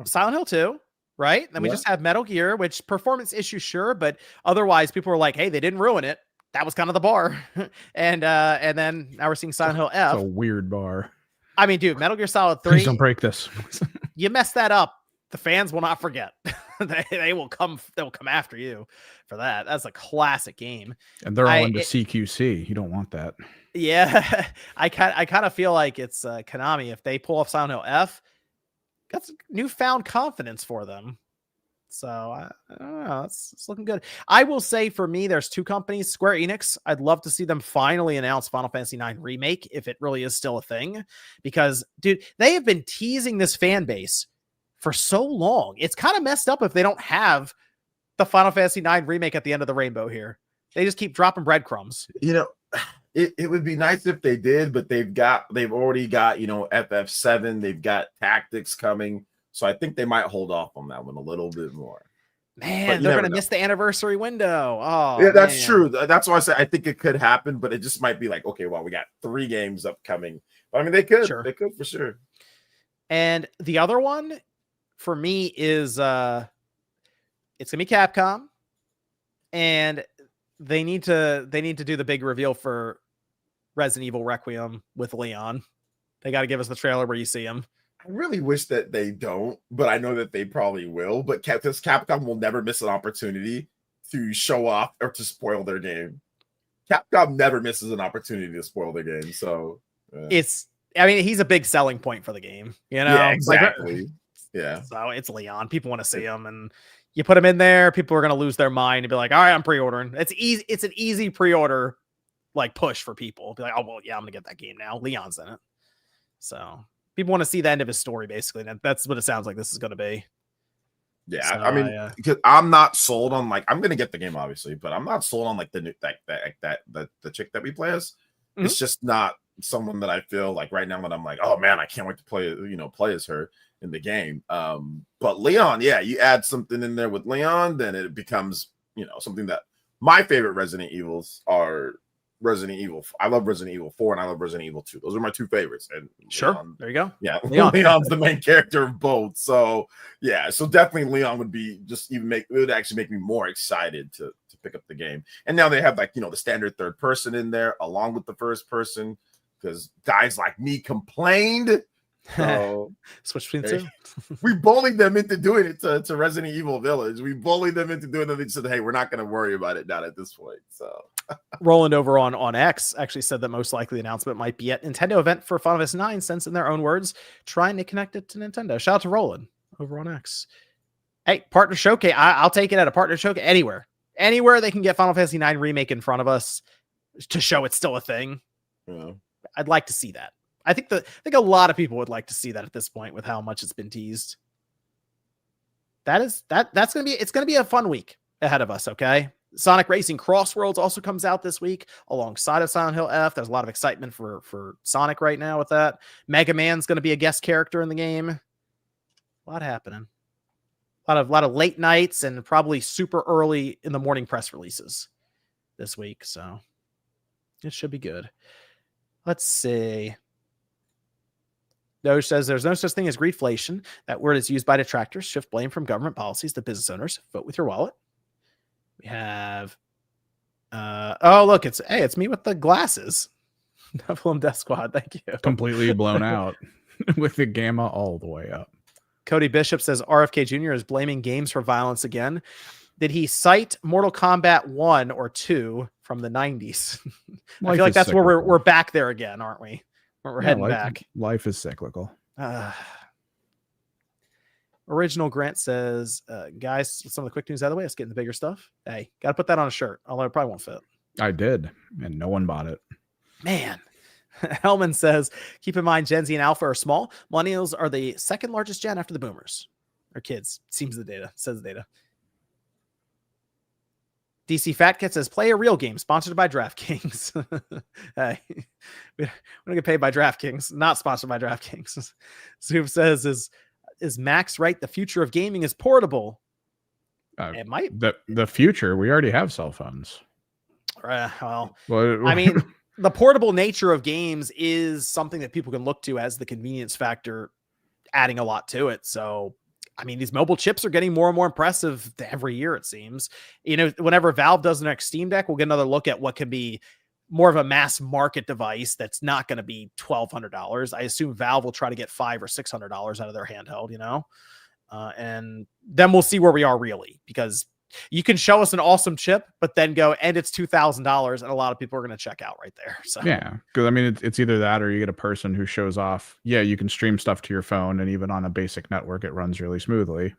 Silent Hill 2, right? Then we just have Metal Gear, which performance issue, sure, but otherwise people were like, hey, they didn't ruin it. That was kind of the bar. and then now we're seeing Silent Hill F. It's a weird bar. I mean, dude, Metal Gear Solid 3. Please don't break this. You mess that up, the fans will not forget. they will come after you for that. That's a classic game. And they're all into CQC. You don't want that. Yeah. I kind of feel like it's Konami. If they pull off Silent Hill F, that's newfound confidence for them. So I don't know. It's looking good. I will say for me, there's two companies, Square Enix. I'd love to see them finally announce Final Fantasy IX Remake, if it really is still a thing, because dude, they have been teasing this fan base for so long. It's kind of messed up if they don't have the Final Fantasy IX Remake at the end of the rainbow here. They just keep dropping breadcrumbs. You know, it would be nice if they did, but they've already got, FF7, they've got Tactics coming. So I think they might hold off on that one a little bit more. Man, they're going to miss the anniversary window. Oh, yeah, that's true. That's why I say I think it could happen, but it just might be like, okay, well, we got 3 games upcoming. But I mean, they could for sure. And the other one for me is it's going to be Capcom, and they need to do the big reveal for Resident Evil Requiem with Leon. They got to give us the trailer where you see him. I really wish that they don't, but I know that they probably will. But Capcom will never miss an opportunity to show off or to spoil their game. Capcom never misses an opportunity to spoil their game. So he's a big selling point for the game. Yeah, exactly. Yeah. So it's Leon. People want to see him, and you put him in there, people are going to lose their mind and be like, all right, I'm pre-ordering. It's easy. It's an easy pre-order like push for people. Be like, oh, well, yeah, I'm going to get that game now. Leon's in it. So people want to see the end of his story, basically. And that's what it sounds like this is going to be. Yeah. So, I mean, because I'm not sold on I'm going to get the game, obviously, but I'm not sold on the new, the chick that we play as. Mm-hmm. It's just not someone that I feel like right now that I'm like, oh man, I can't wait to play as her in the game. But Leon, yeah, you add something in there with Leon, then it becomes, something that my favorite Resident Evils are Resident Evil. I love Resident Evil 4 and I love Resident Evil 2. Those are my 2 favorites. And sure, Leon, there you go. Yeah, Leon's the main character of both. So yeah, so definitely Leon would be it would actually make me more excited to pick up the game. And now they have the standard third person in there along with the first person, because guys like me complained. So switch between the two. We bullied them into doing it to Resident Evil Village. We bullied them into doing it. They said, hey, we're not going to worry about it down at this point. So Roland over on X actually said that most likely the announcement might be at Nintendo event for Final Fantasy IX, since in their own words, trying to connect it to Nintendo. Shout out to Roland over on X. Hey, partner showcase. I'll take it at a partner showcase anywhere they can get Final Fantasy IX Remake in front of us to show it's still a thing. Yeah. I'd like to see that. I think a lot of people would like to see that at this point with how much it's been teased. It's going to be a fun week ahead of us. Okay. Sonic Racing Crossworlds also comes out this week alongside of Silent Hill F. There's a lot of excitement for Sonic right now with that. Mega Man's going to be a guest character in the game. A lot happening. A lot of late nights and probably super early in the morning press releases this week. So it should be good. Let's see. Doge says there's no such thing as greedflation. That word is used by detractors. Shift blame from government policies to business owners. Vote with your wallet. We have, look, it's me with the glasses. Nephilim Death Squad, thank you. Completely blown out with the gamma all the way up. Cody Bishop says RFK Jr. is blaming games for violence again. Did he cite Mortal Kombat 1 or 2 from the 90s? I feel like that's cyclical. Where we're back there again, aren't we? We're heading back. Life is cyclical. Original Grant says, guys, some of the quick news out of the way. Let's get in the bigger stuff. Hey, got to put that on a shirt, although it probably won't fit. I did, and no one bought it. Man. Hellman says, keep in mind, Gen Z and Alpha are small. Millennials are the second largest gen after the boomers. Or kids. Says the data. DC Fat Cat says, play a real game sponsored by DraftKings. Hey, we don't get paid by DraftKings. Not sponsored by DraftKings. Zoom says, is Max right? The future of gaming is portable. It might. The future, we already have cell phones. Well, I mean, the portable nature of games is something that people can look to as the convenience factor, adding a lot to it. So, I mean, these mobile chips are getting more and more impressive every year, it seems. You know, whenever Valve does the next Steam Deck, we'll get another look at what could be more of a mass market device that's not going to be $1,200. I assume Valve will try to get $500 or $600 out of their handheld, you know? And then we'll see where we are really, because you can show us an awesome chip, but then go, and it's $2,000, and a lot of people are going to check out right there. So yeah, because I mean, it's either that or you get a person who shows off, yeah, you can stream stuff to your phone, and even on a basic network, it runs really smoothly.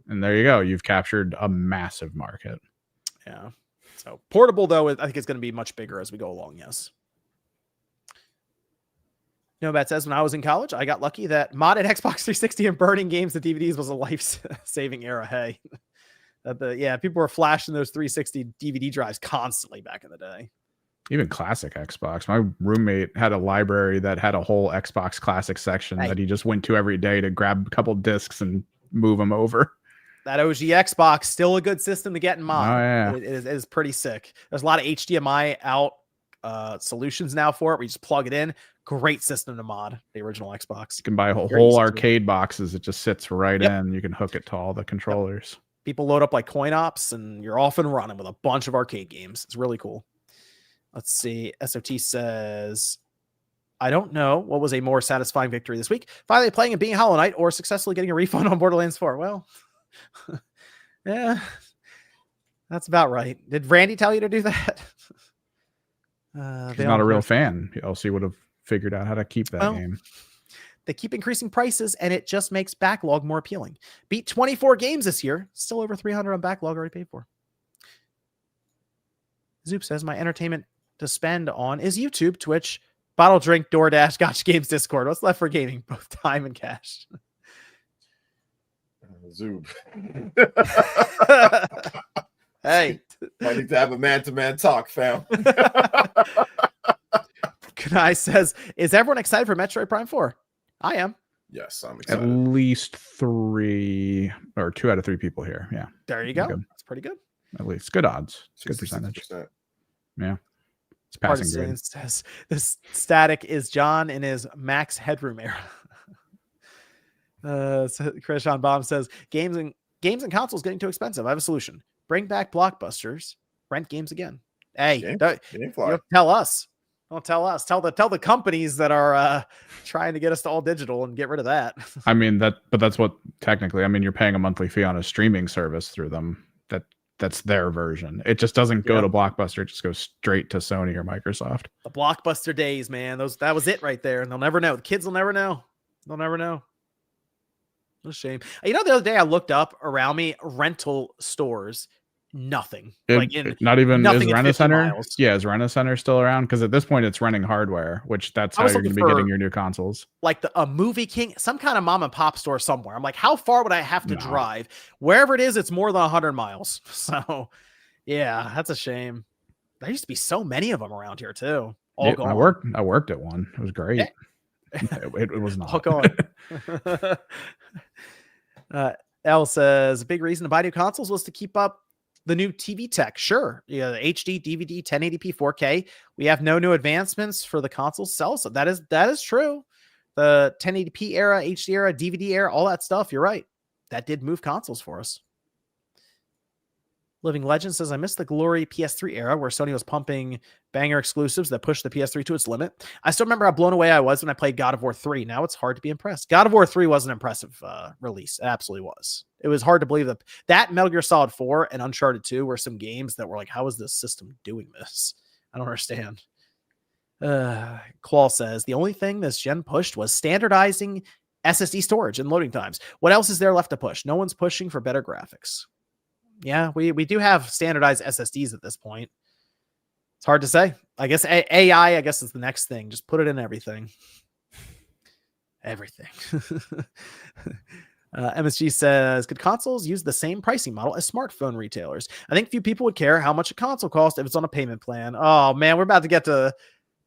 And there you go. You've captured a massive market. Yeah. So portable, though, I think it's going to be much bigger as we go along. Yes. Nomad says, when I was in college, I got lucky that modded Xbox 360 and burning games to DVDs was a life-saving era. Hey. People were flashing those 360 DVD drives constantly back in the day. Even classic Xbox. My roommate had a library that had a whole Xbox classic section that he just went to every day to grab a couple discs and move them over. That OG Xbox, still a good system to get in mod. Oh, yeah. It is pretty sick. There's a lot of HDMI out solutions now for it. We just plug it in. Great system to mod the original Xbox. You can buy whole arcade boxes. It just sits right in. You can hook it to all the controllers. People load up like coin ops and you're off and running with a bunch of arcade games. It's really cool. Let's see. SOT says, I don't know what was a more satisfying victory this week. Finally playing and being Hollow Knight or successfully getting a refund on Borderlands 4. Well, yeah, that's about right. Did Randy tell you to do that? He's not a real fan. Else he would have figured out how to keep that game. They keep increasing prices, and it just makes backlog more appealing. Beat 24 games this year. Still over 300 on backlog already paid for. Zoop says, my entertainment to spend on is YouTube, Twitch, Bottle Drink, DoorDash, Gotcha Games, Discord. What's left for gaming? Both time and cash. Zoop. Hey. Might need to have a man-to-man talk, fam. Kunai says, is everyone excited for Metroid Prime 4? I am. Yes, I'm excited. At least 2 out of 3 people here. Yeah. There you go. That's pretty good. At least good odds. Good percentage. Yeah. It's passing grade. Says this static is John in his max headroom era. So Chris Sean Baum says games and consoles getting too expensive. I have a solution. Bring back blockbusters. Rent games again. Hey, don't tell us. Don't tell us. Tell the companies that are trying to get us to all digital and get rid of that. I mean but that's what technically. I mean, you're paying a monthly fee on a streaming service through them. That's their version. It just doesn't go to Blockbuster. It just goes straight to Sony or Microsoft. The Blockbuster days, man. That was it right there, and they'll never know. The kids will never know. They'll never know. What a shame. You know, the other day I looked up around me rental stores. Nothing. Not even is Rent-A-Center. Yeah, is Rent-A-Center still around? Because at this point it's renting hardware, which that's how you're going to be getting your new consoles. Like a Movie King, some kind of mom and pop store somewhere. I'm like, how far would I have to drive? Wherever it is, it's more than 100 miles. So, yeah, that's a shame. There used to be so many of them around here too. All gone. I worked at one. It was great. Yeah. It was not. Hook on. L says a big reason to buy new consoles was to keep up the new TV tech. Sure. Yeah, HD, DVD, 1080p, 4K. We have no new advancements for the console sell. So that is true. The 1080p era, HD era, DVD era, all that stuff. You're right. That did move consoles for us. Living Legend says, I miss the glory PS3 era where Sony was pumping banger exclusives that pushed the PS3 to its limit. I still remember how blown away I was when I played God of War 3. Now it's hard to be impressed. God of War 3 was an impressive release. It absolutely was. It was hard to believe that Metal Gear Solid 4 and Uncharted 2 were some games that were like, how is this system doing this? I don't understand. Claw says, the only thing this gen pushed was standardizing SSD storage and loading times. What else is there left to push? No one's pushing for better graphics. Yeah, we do have standardized SSDs at this point. It's hard to say. I guess AI, I guess, is the next thing. Just put it in everything. Everything. MSG says, could consoles use the same pricing model as smartphone retailers? I think few people would care how much a console costs if it's on a payment plan. Oh, man, we're about to get to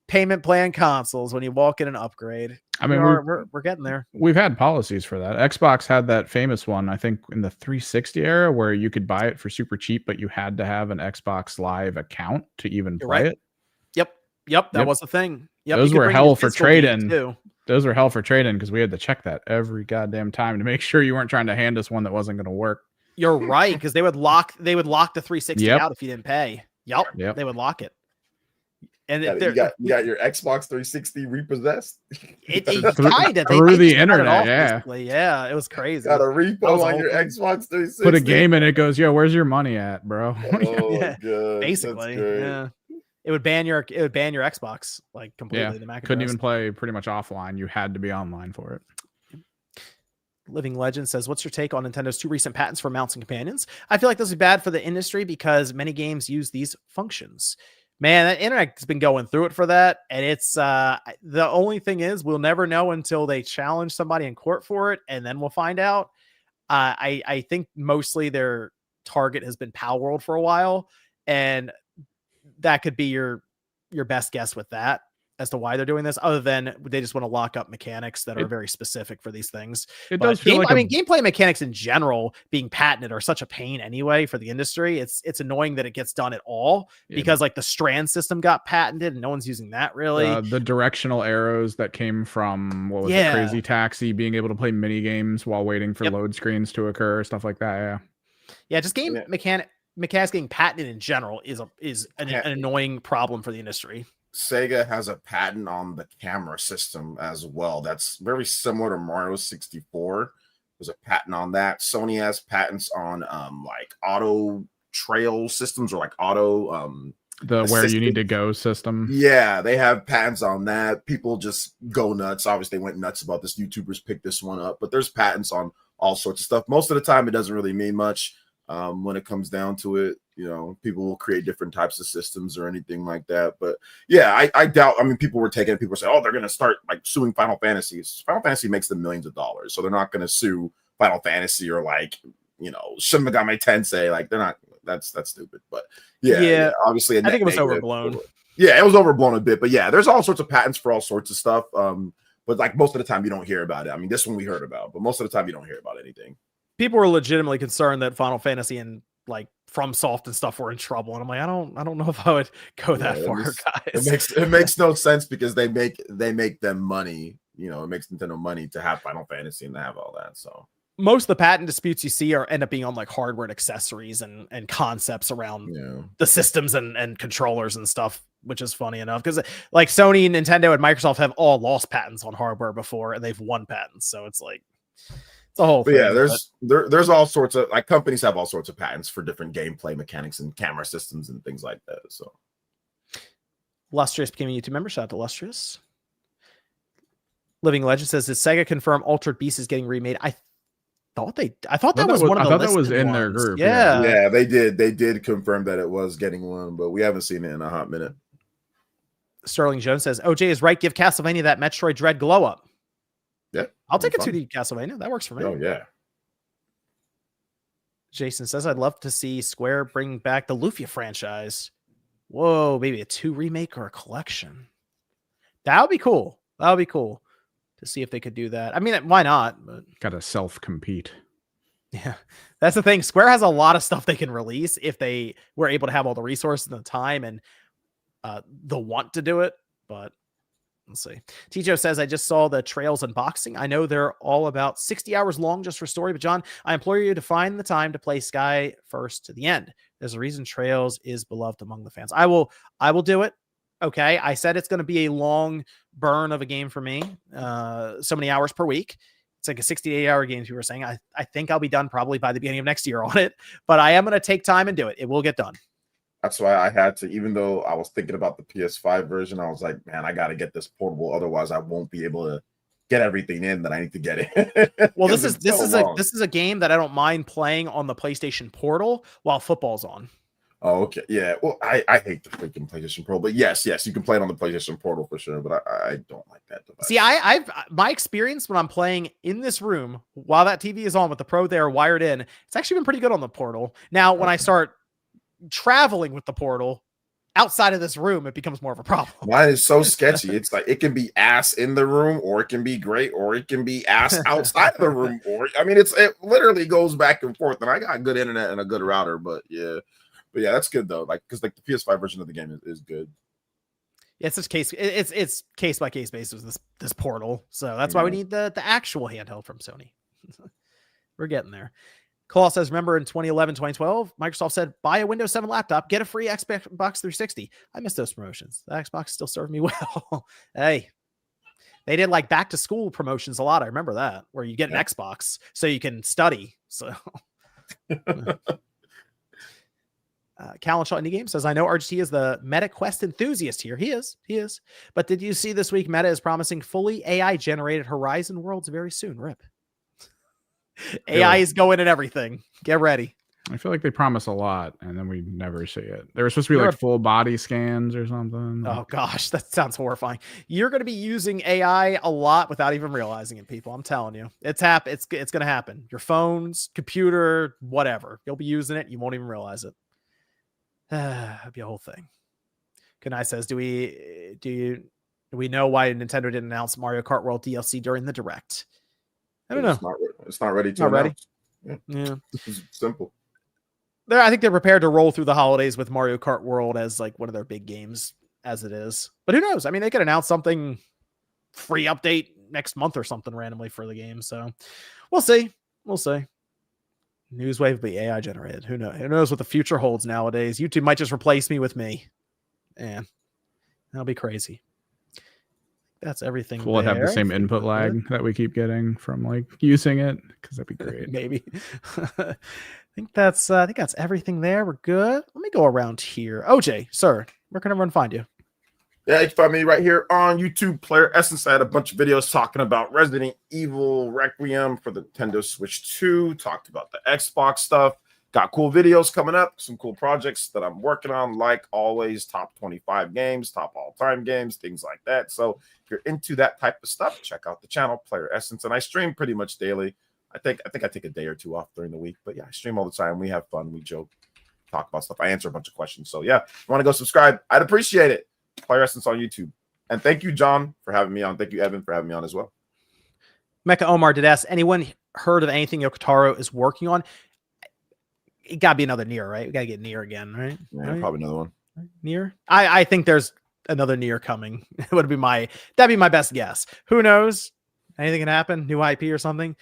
payment plan consoles when you walk in and upgrade. I mean, we're getting there. We've had policies for that. Xbox had that famous one, I think, in the 360 era, where you could buy it for super cheap, but you had to have an Xbox Live account to even play it. Yep, that was the thing. Yep, those were hell for trade-in. Those were hell for trade-in because we had to check that every goddamn time to make sure you weren't trying to hand us one that wasn't going to work. You're right, because they would lock the 360 out if you didn't pay. Yep, they would lock it. And you got your Xbox 360 repossessed. It kind of through the internet, yeah, it was crazy. Got a repo on your Xbox 360. Put a game in, it goes, yo, where's your money at, bro? God, basically, yeah. It would ban your Xbox like completely. Yeah, the Mac couldn't address. even play pretty much offline. You had to be online for it. Living Legend says, what's your take on Nintendo's 2 recent patents for mounts and companions? I feel like this is bad for the industry because many games use these functions. Man, the internet's been going through it for that. And it's the only thing is we'll never know until they challenge somebody in court for it. And then we'll find out. I think mostly their target has been Pal World for a while. And that could be your best guess with that as to why they're doing this, other than they just want to lock up mechanics that are very specific for these things. It does feel like gameplay mechanics in general being patented are such a pain anyway for the industry. It's annoying that it gets done at all because like the Strand system got patented and no one's using that really. The directional arrows that came from what was it, Crazy Taxi, being able to play mini games while waiting for load screens to occur, stuff like that. Yeah, just mechanics getting patented in general is an annoying problem for the industry. Sega has a patent on the camera system as well. That's very similar to Mario 64. There's a patent on that. Sony has patents on like auto trail systems or like auto the where you need to go system. Yeah, they have patents on that. People just go nuts. Obviously, they went nuts about this. YouTubers picked this one up, but there's patents on all sorts of stuff. Most of the time, it doesn't really mean much. When it comes down to it, people will create different types of systems or anything like that. But yeah, I doubt. I mean, people were taking it. People say, "Oh, they're going to start like suing Final Fantasy." Final Fantasy makes them millions of dollars, so they're not going to sue Final Fantasy or like Shin Megami Tensei. Like they're not. That's stupid. But yeah. Obviously, I think it was overblown. Yeah, it was overblown a bit. But yeah, there's all sorts of patents for all sorts of stuff. But like most of the time, you don't hear about it. I mean, this one we heard about, but most of the time, you don't hear about anything. People were legitimately concerned that Final Fantasy and like FromSoft and stuff were in trouble, and I'm like, I don't know if I would go that far, guys. It makes no sense because they make them money. It makes Nintendo money to have Final Fantasy and to have all that. So most of the patent disputes you see end up being on like hardware and accessories and concepts around the systems and controllers and stuff, which is funny enough because like Sony, Nintendo, and Microsoft have all lost patents on hardware before, and they've won patents. So it's like. The whole thing, yeah, there's all sorts of like companies have all sorts of patents for different gameplay mechanics and camera systems and things like that. So Lustrious became a YouTube member. Shout out to Lustrious. Living Legend says, did Sega confirm Altered Beast is getting remade? I thought that was one of the I thought that was in their group. Yeah, they did confirm that it was getting one, but we haven't seen it in a hot minute. Sterling Jones says, OJ is right. Give Castlevania that Metroid Dread glow up. Yeah, I'll take a 2D Castlevania. That works for me. Oh, yeah. Jason says, I'd love to see Square bring back the Lufia franchise. Whoa, maybe a 2 remake or a collection. That would be cool. That would be cool to see if they could do that. I mean, why not? But got to self-compete. Yeah, that's the thing. Square has a lot of stuff they can release if they were able to have all the resources and the time and the want to do it. But let's see. Tijo says, I just saw the Trails unboxing. I know they're all about 60 hours long just for story, but John, I implore you to find the time to play Sky first to the end. There's a reason Trails is beloved among the fans. I will do it. Okay. I said it's going to be a long burn of a game for me. So many hours per week. It's like a 60 to 80 hour game. You were saying, I think I'll be done probably by the beginning of next year on it, but I am going to take time and do it. It will get done. That's why I had to, even though I was thinking about the PS5 version, I was like, man, I got to get this portable. Otherwise I won't be able to get everything in that I need to get in. Well, this is a game that I don't mind playing on the PlayStation Portal while football's on. Oh, okay. Yeah. Well, I hate the freaking PlayStation Pro, but yes, you can play it on the PlayStation Portal for sure. But I don't like that device. See, I've my experience when I'm playing in this room while that TV is on with the Pro there wired in, it's actually been pretty good on the Portal. Now, when I start traveling with the Portal outside of this room, it becomes more of a problem. Mine is so sketchy. It's like it can be ass in the room, or it can be great, or it can be ass outside of the room. Or I mean, it literally goes back and forth. And I got good internet and a good router, but yeah, that's good though. Like because like the PS5 version of the game is good. Yeah, it's just it's case by case basis with this Portal. So that's why we need the actual handheld from Sony. We're getting there. Cole says, remember in 2011, 2012, Microsoft said, buy a Windows 7 laptop, get a free Xbox 360. I miss those promotions. The Xbox still served me well. Hey, they did like back to school promotions a lot. I remember that, where you get an Xbox so you can study. So Calenshaw Indie Game says, I know RGT is the Meta Quest enthusiast here. He is. But did you see this week Meta is promising fully AI generated Horizon worlds very soon? RIP. AI is going in everything. Get ready. I feel like they promise a lot and then we never see it. There was supposed to be like full body scans or something. Oh gosh, that sounds horrifying. You're going to be using AI a lot without even realizing it, people. I'm telling you, it's going to happen. Your phones, computer, whatever. You'll be using it. You won't even realize it. That'd be a whole thing. Kunai says, do we know why Nintendo didn't announce Mario Kart World DLC during the Direct? I don't know. It's not ready to not announce. Ready. Yeah. This is simple. I think they're prepared to roll through the holidays with Mario Kart World as like one of their big games as it is. But who knows? I mean, they could announce something free update next month or something randomly for the game. So we'll see. Newswave will be AI generated. Who knows? Who knows what the future holds nowadays? YouTube might just replace me with me. And that'll be crazy. That's everything. Will it have the same input lag that we keep getting from like using it? Because that'd be great. Maybe. I think that's everything there. We're good. Let me go around here. OJ, sir, where can everyone find you? Yeah, you can find me right here on YouTube, Player Essence. I had a bunch of videos talking about Resident Evil Requiem for the Nintendo Switch 2. Talked about the Xbox stuff. Got cool videos coming up, some cool projects that I'm working on, like always, top 25 games, top all-time games, things like that. So if you're into that type of stuff, check out the channel, Player Essence. And I stream pretty much daily. I think I take a day or two off during the week. But yeah, I stream all the time. We have fun. We joke, talk about stuff. I answer a bunch of questions. So yeah, if you want to go subscribe, I'd appreciate it. Player Essence on YouTube. And thank you, John, for having me on. Thank you, Evan, for having me on as well. Mecca Omar did ask, anyone heard of anything Yokotaro is working on? It got to be another Nier, right? We got to get Nier again, right? Yeah, right? Probably another one. Nier? I think there's another Nier coming. That'd be my best guess. Who knows? Anything can happen. New IP or something.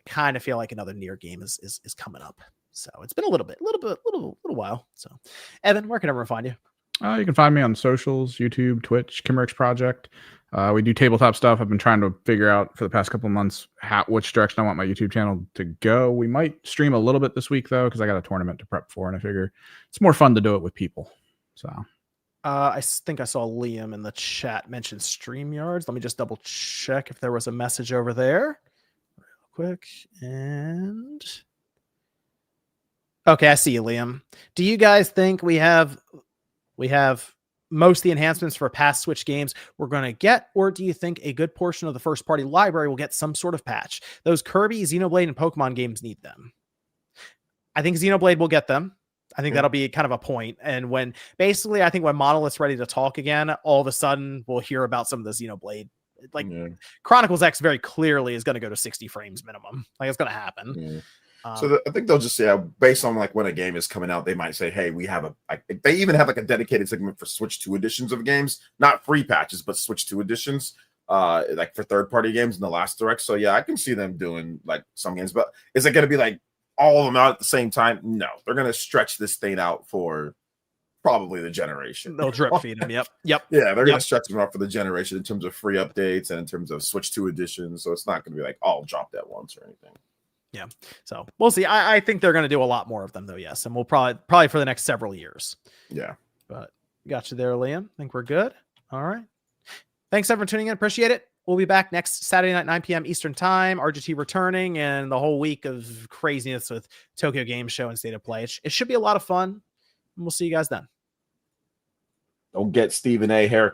Kind of feel like another Nier game is coming up. So it's been a little while. So Evan, where can everyone find you? You can find me on socials, YouTube, Twitch, Kimmerix Project. We do tabletop stuff. I've been trying to figure out for the past couple of months which direction I want my YouTube channel to go. We might stream a little bit this week, though, because I got a tournament to prep for, and I figure it's more fun to do it with people. So, I think I saw Liam in the chat mention StreamYards. Let me just double check if there was a message over there real quick. And okay, I see you, Liam. Do you guys think we have most of the enhancements for past Switch games we're going to get, or do you think a good portion of the first party library will get some sort of patch? Those Kirby, Xenoblade, and Pokemon games need them. I think Xenoblade will get them. I think that'll be kind of a point. And when Monolith's ready to talk again, all of a sudden we'll hear about some of the Xenoblade. Like Chronicles X very clearly is going to go to 60 frames minimum. Like it's going to happen. Yeah. I think they'll just say, based on like when a game is coming out, they might say, hey, we have they even have like a dedicated segment for Switch 2 editions of games, not free patches, but Switch 2 editions, like for third-party games in the last Direct. So yeah, I can see them doing like some games, but is it going to be like all of them out at the same time. No, they're going to stretch this thing out for probably the generation. They'll drip feed them. Yep. Yeah, they're going to stretch them out for the generation in terms of free updates and in terms of Switch 2 editions. So it's not going to be like, I'll drop that once or anything. Yeah. So we'll see. I think they're going to do a lot more of them though. Yes. And we'll probably for the next several years. Yeah. But got you there, Liam. I think we're good. All right. Thanks everyone for tuning in. Appreciate it. We'll be back next Saturday night, 9 p.m. Eastern time, RGT returning, and the whole week of craziness with Tokyo Game Show and State of Play. It should be a lot of fun. And we'll see you guys then. Don't get Stephen A. haircut.